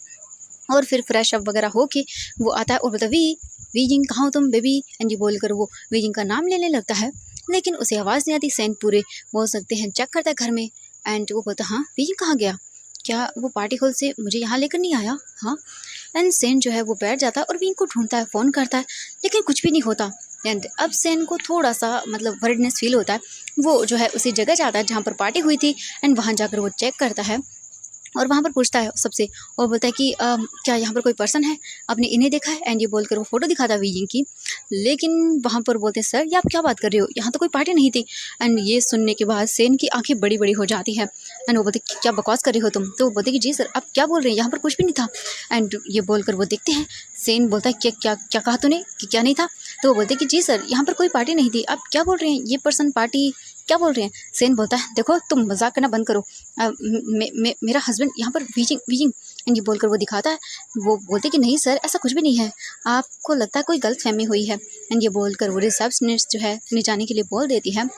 और फिर फ्रेश अप वगैरह होके वो आता है और बोलता है वीजिंग कहाँ हो तुम बेबी एंड ये बोलकर वो वीजिंग का नाम लेने लगता है, लेकिन उसे आवाज़ नहीं आती। सेन पूरे बोल सकते हैं चेक करता है घर में एंड वो बोलता हाँ वीजिंग कहाँ गया, क्या वो पार्टी हॉल से मुझे यहाँ लेकर नहीं आया। हाँ एंड सेन जो है वो बैठ जाता है और विंग को ढूंढता है, फ़ोन करता है, लेकिन कुछ भी नहीं होता एंड अब सेन को थोड़ा सा मतलब वरीडनेस फील होता है। वो जो है उसी जगह जाता है जहाँ पर पार्टी हुई थी एंड वहाँ जाकर वो चेक करता है और वहाँ पर पूछता है सबसे और बोलता है कि क्या यहाँ पर कोई पर्सन है, आपने इन्हें देखा है? एंड ये बोलकर वो फ़ोटो दिखाता है वीजिंग की। लेकिन वहाँ पर बोलते हैं सर ये आप क्या बात कर रहे हो, यहाँ तो कोई पार्टी नहीं थी। एंड ये सुनने के बाद सेन की आंखें बड़ी बड़ी हो जाती हैं। एंड वो बोलते कि क्या बकवास कर रहे हो तुम? तो वो बोलते कि जी सर आप क्या बोल रहे हैं, यहाँ पर कुछ भी नहीं था। एंड ये बोलकर वो देखते हैं। सेन बोलता है क्या क्या क्या कहा तूने कि क्या नहीं था? तो वो बोलते कि जी सर यहाँ पर कोई पार्टी नहीं थी, आप क्या बोल रहे हैं, ये पर्सन पार्टी क्या बोल रहे हैं? सेन बोलता है देखो तुम मजाक करना बंद करो, मेरा हस्बैंड यहाँ पर वीजिंग वीजिंग। एंड ये बोलकर वो दिखाता है। वो बोलते कि नहीं सर ऐसा कुछ भी नहीं है, आपको लगता है कोई गलतफहमी हुई है। एंड ये बोलकर वो रिसेप्शनिस्ट जो है नीचे जाने के लिए बोल देती है।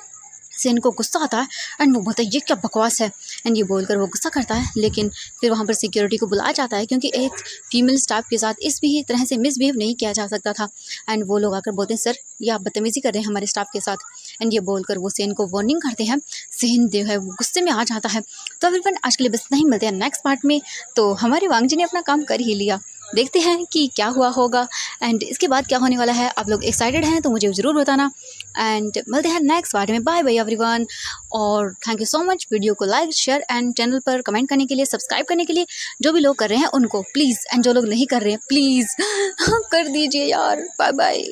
सेन को गुस्सा आता है एंड वो बोलता है ये क्या बकवास है। एंड ये बोलकर वो गुस्सा करता है। लेकिन फिर वहाँ पर सिक्योरिटी को बुलाया जाता है क्योंकि एक फीमेल स्टाफ के साथ इस भी तरह से मिसबिहेव नहीं किया जा सकता था। एंड वो लोग आकर बोलते हैं सर ये आप बदतमीज़ी कर रहे हैं हमारे स्टाफ के साथ। एंड ये बोलकर वो सेन को वार्निंग करते हैं। सेन जो है वो गुस्से में आ जाता है। तो एवरीवन आज के लिए बस नहीं, मिलते हैं नेक्स्ट पार्ट में। तो हमारे वांग जी ने अपना काम कर ही लिया, देखते हैं कि क्या हुआ होगा एंड इसके बाद क्या होने वाला है। आप लोग एक्साइटेड हैं तो मुझे ज़रूर बताना। एंड मिलते हैं नेक्स्ट पार्ट में। बाय बाय एवरीवन और thank you so much. Video को लाइक शेयर एंड चैनल पर कमेंट करने के लिए, सब्सक्राइब करने के लिए। जो भी लोग कर रहे हैं उनको प्लीज़, एंड जो लोग नहीं कर रहे हैं प्लीज़ कर दीजिए यार। Bye bye.